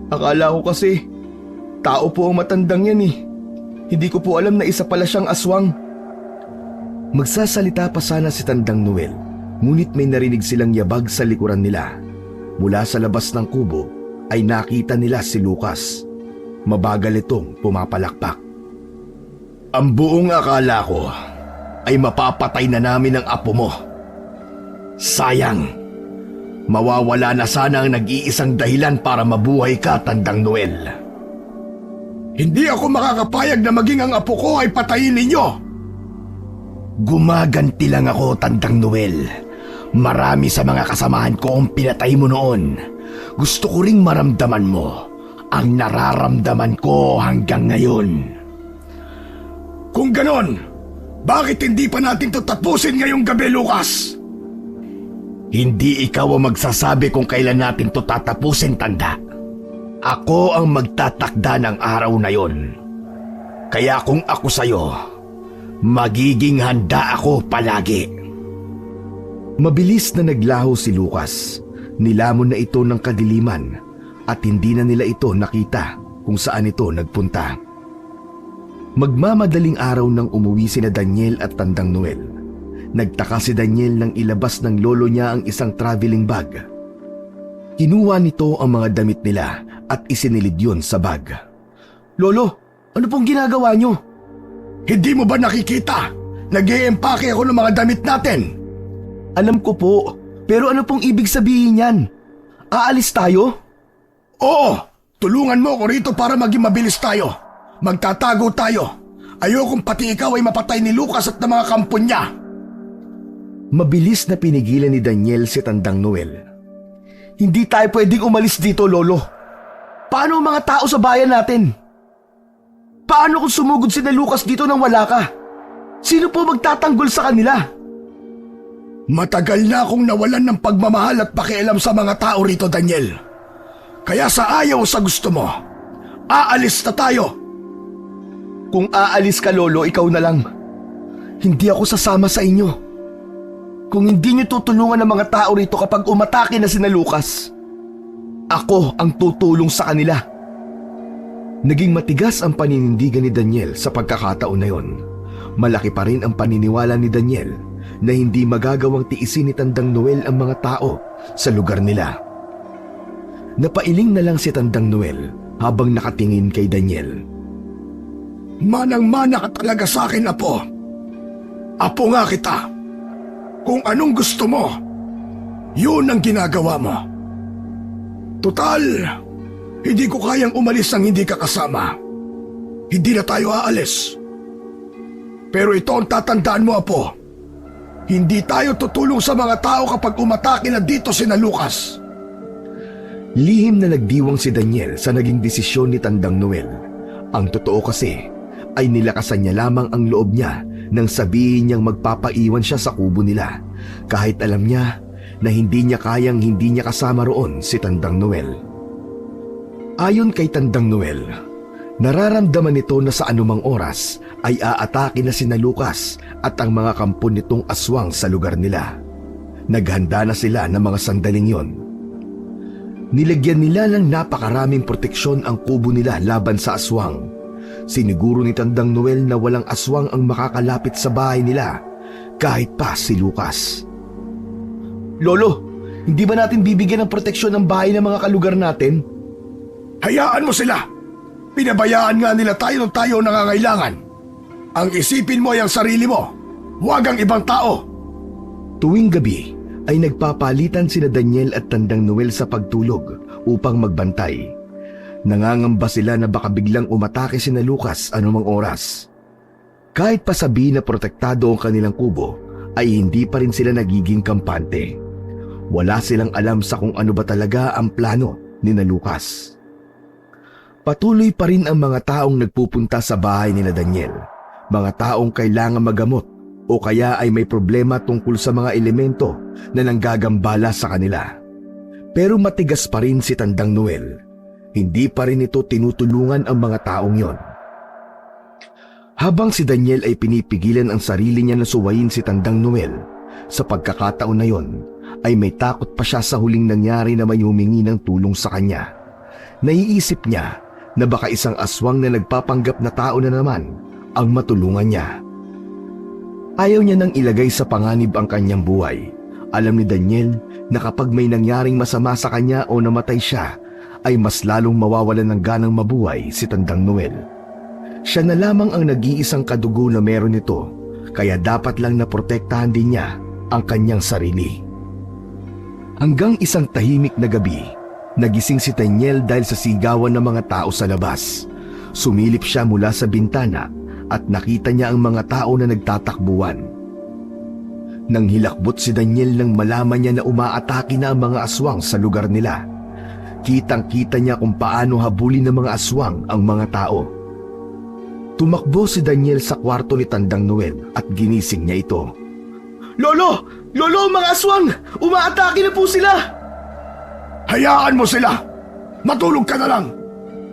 Akala ko kasi tao po ang matandang yan eh. Hindi ko po alam na isa pala siyang aswang. Magsasalita pa sana si Tandang Noel, ngunit may narinig silang yabag sa likuran nila. Mula sa labas ng kubo ay nakita nila si Lucas. Mabagal itong pumapalakpak. Ang buong akala ko ay mapapatay na namin ang apo mo. Sayang, mawawala na sana ang nag-iisang dahilan para mabuhay ka, Tandang Noel. Hindi ako makakapayag na maging ang apo ko ay patayin ninyo. Gumaganti lang ako, Tandang Noel. Marami sa mga kasamahan ko ang pinatay mo noon. Gusto ko ring maramdaman mo ang nararamdaman ko hanggang ngayon. Kung ganon, bakit hindi pa natin ito tapusin ngayong gabi, Lucas? Hindi ikaw ang magsasabi kung kailan natin to tatapusin, Tanda. Ako ang magtatakda ng araw na yon. Kaya kung ako sa'yo, magiging handa ako palagi. Mabilis na naglaho si Lucas. Nilamon na ito ng kadiliman at hindi na nila ito nakita kung saan ito nagpunta. Magmamadaling araw nang umuwi sina Daniel at Tandang Noel. Nagtaka si Daniel nang ilabas ng lolo niya ang isang traveling bag. Kinuha nito ang mga damit nila at isinilid yun sa bag. Lolo, ano pong ginagawa niyo? Hindi mo ba nakikita? Nag-i-empake ako ng mga damit natin. Alam ko po, pero ano pong ibig sabihin yan? Aalis tayo? Oo, tulungan mo ako rito para maging mabilis tayo. Magtatago tayo. Ayokong pati ikaw ay mapatay ni Lucas at ng mga kampon niya. Mabilis na pinigilan ni Daniel si Tandang Noel. Hindi tayo pwedeng umalis dito, Lolo. Paano ang mga tao sa bayan natin? Paano kung sumugod si na Lucas dito nang wala ka? Sino po magtatanggol sa kanila? Matagal na akong nawalan ng pagmamahal at pakialam sa mga tao rito, Daniel. Kaya sa ayaw sa gusto mo, aalis na tayo. Kung aalis ka, Lolo, ikaw na lang. Hindi ako sasama sa inyo. Kung hindi niyo tutulungan ang mga tao rito kapag umatake na sina Lucas, ako ang tutulong sa kanila. Naging matigas ang paninindigan ni Daniel sa pagkakataon na yon. Malaki pa rin ang paniniwala ni Daniel na hindi magagawang tiisin ni Tandang Noel ang mga tao sa lugar nila. Napailing na lang si Tandang Noel habang nakatingin kay Daniel. Manang-mana ka talaga sa akin, Apo. Apo nga kita. Kung anong gusto mo, yun ang ginagawa mo. Tutal, hindi ko kayang umalis nang hindi ka kasama. Hindi na tayo aalis. Pero ito ang tatandaan mo, Apo. Hindi tayo tutulong sa mga tao kapag umatake na dito sina Lucas. Lihim na nagdiwang si Daniel sa naging desisyon ni Tandang Noel. Ang totoo kasi ay nilakasan niya lamang ang loob niya nang sabihin niyang magpapaiwan siya sa kubo nila kahit alam niya na hindi niya kayang hindi niya kasama roon si Tandang Noel. Ayon kay Tandang Noel, nararamdaman nito na sa anumang oras ay aatake na sina Lucas at ang mga kampon nitong aswang sa lugar nila. Naghanda na sila ng mga sandaling yon. Nilagyan nila ng napakaraming proteksyon ang kubo nila laban sa aswang. Siniguro ni Tandang Noel na walang aswang ang makakalapit sa bahay nila, kahit pa si Lucas. Lolo, hindi ba natin bibigyan ng proteksyon ng bahay ng mga kalugar natin? Hayaan mo sila. Pinabayaan nga nila tayo nung tayo nangangailangan. Ang isipin mo ay ang sarili mo, huwag ang ibang tao. Tuwing gabi ay nagpapalitan sina Daniel at Tandang Noel sa pagtulog upang magbantay. Nangangamba sila na baka biglang umatake sina Lucas anumang oras. Kahit pa sabihin na protektado ang kanilang kubo, ay hindi pa rin sila nagiging kampante. Wala silang alam sa kung ano ba talaga ang plano ni na Lucas. Patuloy pa rin ang mga taong nagpupunta sa bahay nila Daniel. Mga taong kailangan magamot o kaya ay may problema tungkol sa mga elemento na nanggagambala sa kanila. Pero matigas pa rin si Tandang Noel. Hindi pa rin ito tinutulungan ang mga taong yon. Habang si Daniel ay pinipigilan ang sarili niya na suwayin si Tandang Noel, sa pagkakataon na yon ay may takot pa siya sa huling nangyari na may humingi ng tulong sa kanya. Naiisip niya na baka isang aswang na nagpapanggap na tao na naman ang matulungan niya. Ayaw niya nang ilagay sa panganib ang kanyang buhay. Alam ni Daniel na kapag may nangyaring masama sa kanya o namatay siya, ay mas lalong mawawalan ng ganang mabuhay si Tandang Noel. Siya na lamang ang nag-iisang kadugo na meron nito, kaya dapat lang na protektahan din niya ang kanyang sarili. Hanggang isang tahimik na gabi, nagising si Daniel dahil sa sigawan ng mga tao sa labas. Sumilip siya mula sa bintana at nakita niya ang mga tao na nagtatakbuhan. Nang hilakbot si Daniel nang malaman niya na umaatake na ang mga aswang sa lugar nila. Kitang-kita niya kung paano habulin ng mga aswang ang mga tao. Tumakbo si Daniel sa kwarto ni Tandang Noel at ginising niya ito. Lolo! Lolo, mga aswang! Umaatake na po sila! Hayaan mo sila! Matulog ka na lang!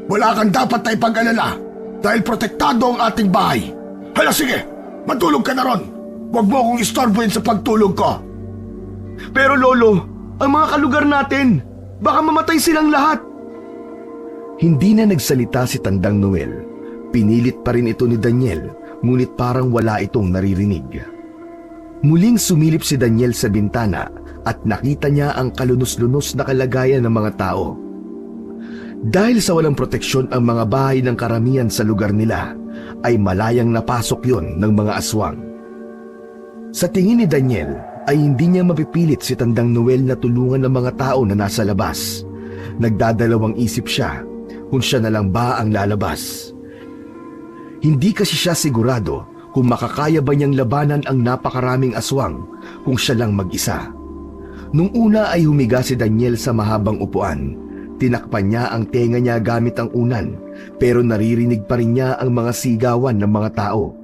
Wala kang dapat na ipag-alala dahil protektado ang ating bahay. Hala sige, matulog ka na ron! Huwag mo akong istorbohin sa pagtulog ko! Pero Lolo, ang mga kalugar natin, baka mamatay silang lahat. Hindi na nagsalita si Tandang Noel. Pinilit pa rin ito ni Daniel, ngunit parang wala itong naririnig. Muling sumilip si Daniel sa bintana at nakita niya ang kalunos-lunos na kalagayan ng mga tao. Dahil sa walang proteksyon ang mga bahay ng karamihan sa lugar nila, ay malayang napasok yon ng mga aswang. Sa tingin ni Daniel, ay hindi niya mapipilit si Tandang Noel na tulungan ng mga tao na nasa labas. Nagdadalawang isip siya kung siya na lang ba ang lalabas. Hindi kasi siya sigurado kung makakaya ba niyang labanan ang napakaraming aswang kung siya lang mag-isa. Nung una ay humiga si Daniel sa mahabang upuan. Tinakpan niya ang tenga niya gamit ang unan, pero naririnig pa rin niya ang mga sigawan ng mga tao.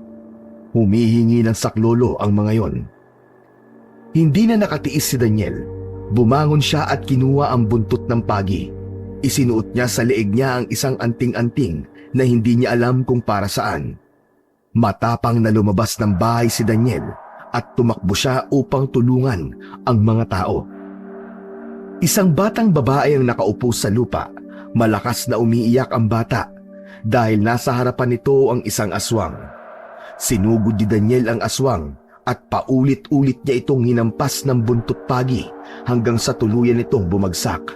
Humihingi ng saklolo ang mga yon. Hindi na nakatiis si Daniel. Bumangon siya at kinuha ang buntot ng pagi. Isinuot niya sa leeg niya ang isang anting-anting na hindi niya alam kung para saan. Matapang na lumabas ng bahay si Daniel at tumakbo siya upang tulungan ang mga tao. Isang batang babae ang nakaupo sa lupa. Malakas na umiiyak ang bata dahil nasa harapan nito ang isang aswang. Sinugod ni Daniel ang aswang at paulit-ulit niya itong hinampas ng buntot pagi hanggang sa tuluyan itong bumagsak.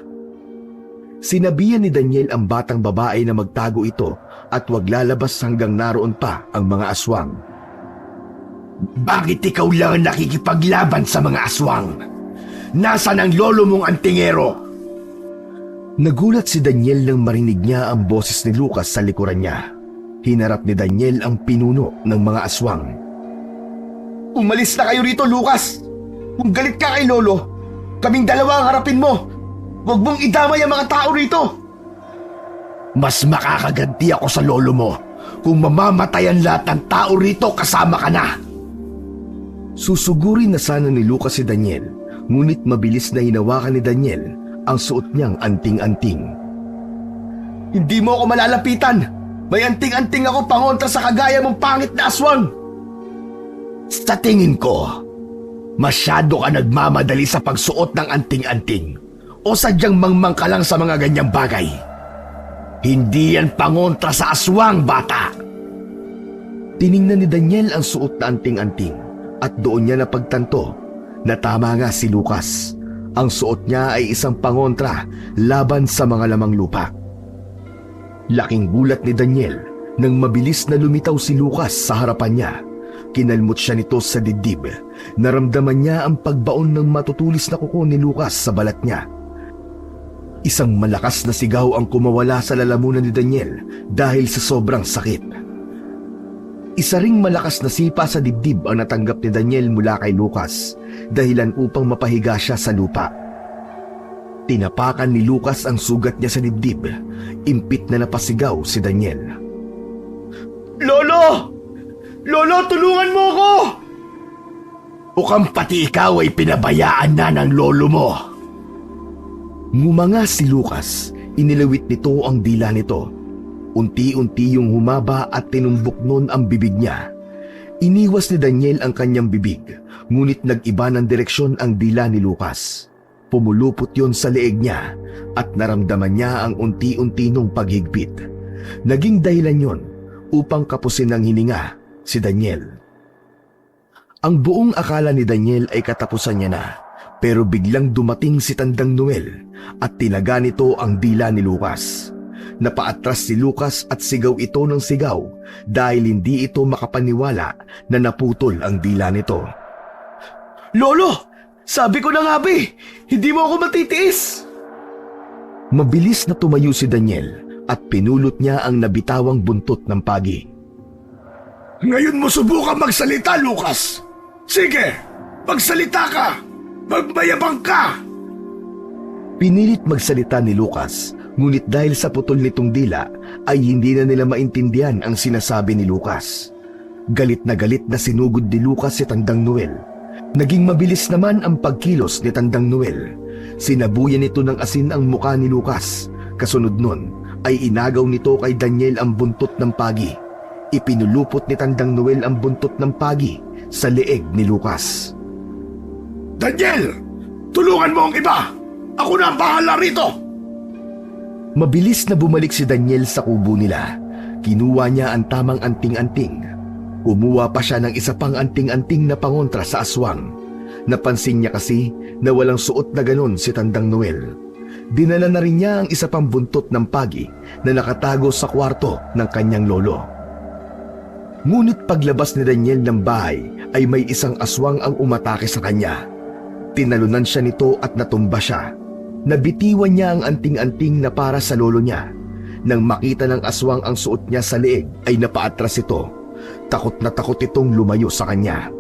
Sinabihan ni Daniel ang batang babae na magtago ito at huwag lalabas hanggang naroon pa ang mga aswang. Bakit ikaw lang ang nakikipaglaban sa mga aswang? Nasaan ang lolo mong antingero? Nagulat si Daniel nang marinig niya ang boses ni Lucas sa likuran niya. Hinarap ni Daniel ang pinuno ng mga aswang. Umalis na kayo rito, Lucas! Kung galit ka kay lolo, kaming dalawa ang harapin mo! Huwag mong idamay ang mga tao rito! Mas makakaganti ako sa lolo mo kung mamamatay ang lahat ng tao rito kasama ka na! Susugurin na sana ni Lucas si Daniel, ngunit mabilis na hinawakan ni Daniel ang suot niyang anting-anting. Hindi mo ako malalapitan! May anting-anting ako pangontra sa kagaya mong pangit na aswang! Sa tingin ko, masyado ka nagmamadali sa pagsuot ng anting-anting o sadyang mangmang ka lang sa mga ganyang bagay. Hindi yan pangontra sa aswang, bata! Tiningnan ni Daniel ang suot na anting-anting at doon niya napagtanto na tama nga si Lucas. Ang suot niya ay isang pangontra laban sa mga lamang lupa. Laking gulat ni Daniel nang mabilis na lumitaw si Lucas sa harapan niya. Kinalmot siya nito sa dibdib. Naramdaman niya ang pagbaon ng matutulis na kuko ni Lucas sa balat niya. Isang malakas na sigaw ang kumawala sa lalamunan ni Daniel dahil sa sobrang sakit. Isa ring malakas na sipa sa dibdib ang natanggap ni Daniel mula kay Lucas, dahilan upang mapahiga siya sa lupa. Tinapakan ni Lucas ang sugat niya sa dibdib. Impit na napasigaw si Daniel. Lolo! Lolo, tulungan mo ako! Ukang pati ikaw ay pinabayaan na ng lolo mo. Ngumanga si Lucas. Inilawit nito ang dila nito. Unti-unti yung humaba at tinumbok nun ang bibig niya. Iniwas ni Daniel ang kanyang bibig, ngunit nag-iba ng direksyon ang dila ni Lucas. Pumulupot yon sa leeg niya at naramdaman niya ang unti-unti nung paghigpit. Naging dahilan yon upang kapusin ng hininga si Daniel. Ang buong akala ni Daniel ay katapusan niya na, pero biglang dumating si Tandang Noel at tinaga nito ang dila ni Lucas. Napaatras si Lucas at sigaw ito ng sigaw dahil hindi ito makapaniwala na naputol ang dila nito. Lolo! Sabi ko na nga ba hindi mo ako matitiis! Mabilis na tumayo si Daniel at pinulot niya ang nabitawang buntot ng pagi. Ngayon mo subukan magsalita, Lucas! Sige! Magsalita ka! Magmayabang ka! Pinilit magsalita ni Lucas, ngunit dahil sa putol nitong dila ay hindi na nila maintindihan ang sinasabi ni Lucas. Galit na sinugod ni Lucas si Tandang Noel. Naging mabilis naman ang pagkilos ni Tandang Noel. Sinabuyan nito ng asin ang muka ni Lucas. Kasunod nun ay inagaw nito kay Daniel ang buntot ng pagi. Ipinulupot ni Tandang Noel ang buntot ng pagi sa leeg ni Lucas. Daniel! Tulungan mo ang iba! Ako na ang bahala rito! Mabilis na bumalik si Daniel sa kubo nila. Kinuha niya ang tamang anting-anting. Kumuha pa siya ng isa pang anting-anting na pangontra sa aswang. Napansin niya kasi na walang suot na ganon si Tandang Noel. Dinala na rin niya ang isa pang buntot ng pagi na nakatago sa kwarto ng kanyang lolo. Ngunit paglabas ni Daniel ng bahay ay may isang aswang ang umatake sa kanya. Tinalunan siya nito at natumba siya. Nabitiwan niya ang anting-anting na para sa lolo niya. Nang makita ng aswang ang suot niya sa leeg ay napaatras ito. Takot na takot itong lumayo sa kanya.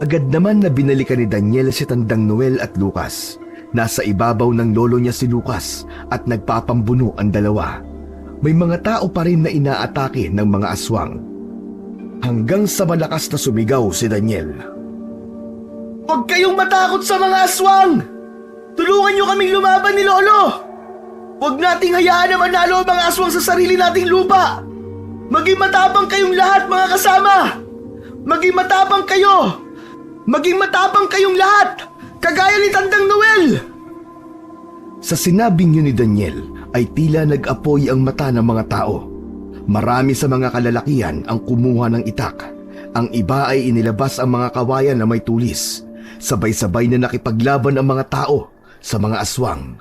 Agad naman na binalikan ni Daniel si Tandang Noel at Lucas. Nasa ibabaw ng lolo niya si Lucas at nagpapambuno ang dalawa. May mga tao pa rin na inaatake ng mga aswang. Hanggang sa malakas na sumigaw si Daniel. Huwag kayong matakot sa mga aswang! Tulungan niyo kaming lumaban ni Lolo! Huwag nating hayaan na manalo ang mga aswang sa sarili nating lupa! Maging matapang kayong lahat, mga kasama! Maging matapang kayo! Maging matapang kayong lahat! Kagaya ni Tandang Noel! Sa sinabing yun ni Daniel ay tila nag-apoy ang mata ng mga tao. Marami sa mga kalalakihan ang kumuha ng itak. Ang iba ay inilabas ang mga kawayan na may tulis. Sabay-sabay na nakipaglaban ang mga tao sa mga aswang.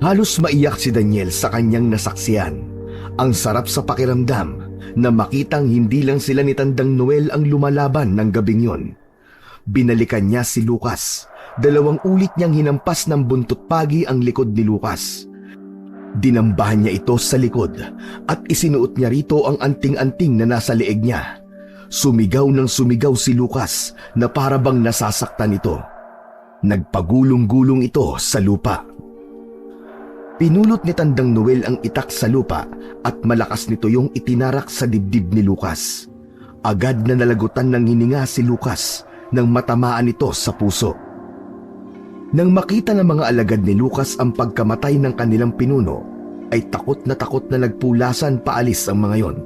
Halos maiyak si Daniel sa kanyang nasaksiyan. Ang sarap sa pakiramdam na makitang hindi lang sila ni Tandang Noel ang lumalaban ng gabing yon. Binalikan niya si Lucas. 2 ulit niyang hinampas ng buntot pagi ang likod ni Lucas. Dinambahan niya ito sa likod at isinuot niya rito ang anting-anting na nasa leeg niya. Sumigaw ng sumigaw si Lucas na para bang nasasaktan ito. Nagpagulong-gulong ito sa lupa. Pinulot ni Tandang Noel ang itak sa lupa at malakas nito yung itinarak sa dibdib ni Lucas. Agad na nalagutan ng hininga si Lucas nang matamaan ito sa puso. Nang makita ng mga alagad ni Lucas ang pagkamatay ng kanilang pinuno, ay takot na nagpulasan paalis ang mga yon,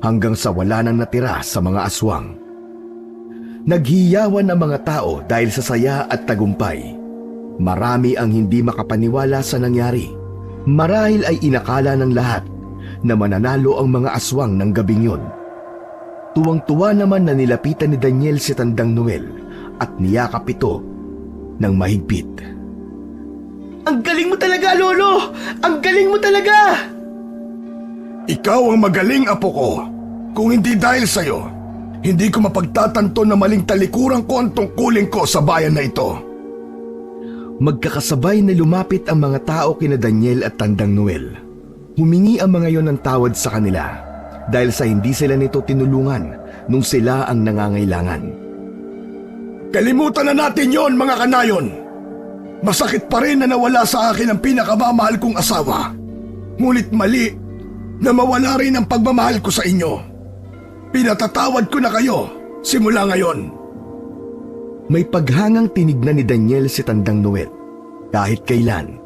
hanggang sa wala nang natira sa mga aswang. Naghiyawan ang mga tao dahil sa saya at tagumpay. Marami ang hindi makapaniwala sa nangyari. Marahil ay inakala ng lahat na mananalo ang mga aswang ng gabing yon. Tuwang-tuwa naman na nilapitan ni Daniel si Tandang Noel at niyakap ito ng mahigpit. Ang galing mo talaga, Lolo! Ang galing mo talaga! Ikaw ang magaling, apo ko. Kung hindi dahil sa'yo, hindi ko mapagtatanto na maling talikuran ko ang tungkulin ko sa bayan na ito. Magkakasabay na lumapit ang mga tao kina Daniel at Tandang Noel. Humingi ang mga yon ng tawad sa kanila dahil sa hindi sila nito tinulungan nung sila ang nangangailangan. Kalimutan na natin yon, mga kanayon. Masakit pa rin na nawala sa akin ang pinakamamahal kong asawa. Ngunit mali na mawala rin ang pagmamahal ko sa inyo. Pinatatawad ko na kayo simula ngayon. May paghangang tinignan ni Daniel si Tandang Noel. Kahit kailan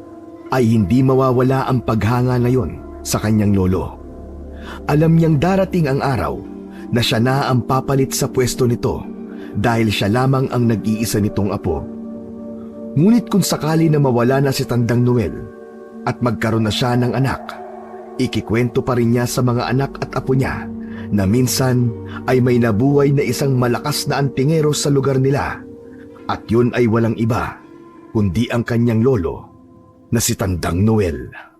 ay hindi mawawala ang paghanga na yon sa kanyang lolo. Alam niyang darating ang araw na siya na ang papalit sa pwesto nito dahil siya lamang ang nag-iisa nitong apo. Ngunit kung sakali na mawala na si Tandang Noel at magkaroon na siya ng anak, ikikwento pa rin niya sa mga anak at apo niya na minsan ay may nabuhay na isang malakas na antingero sa lugar nila, at yun ay walang iba kundi ang kanyang lolo na si Tandang Noel.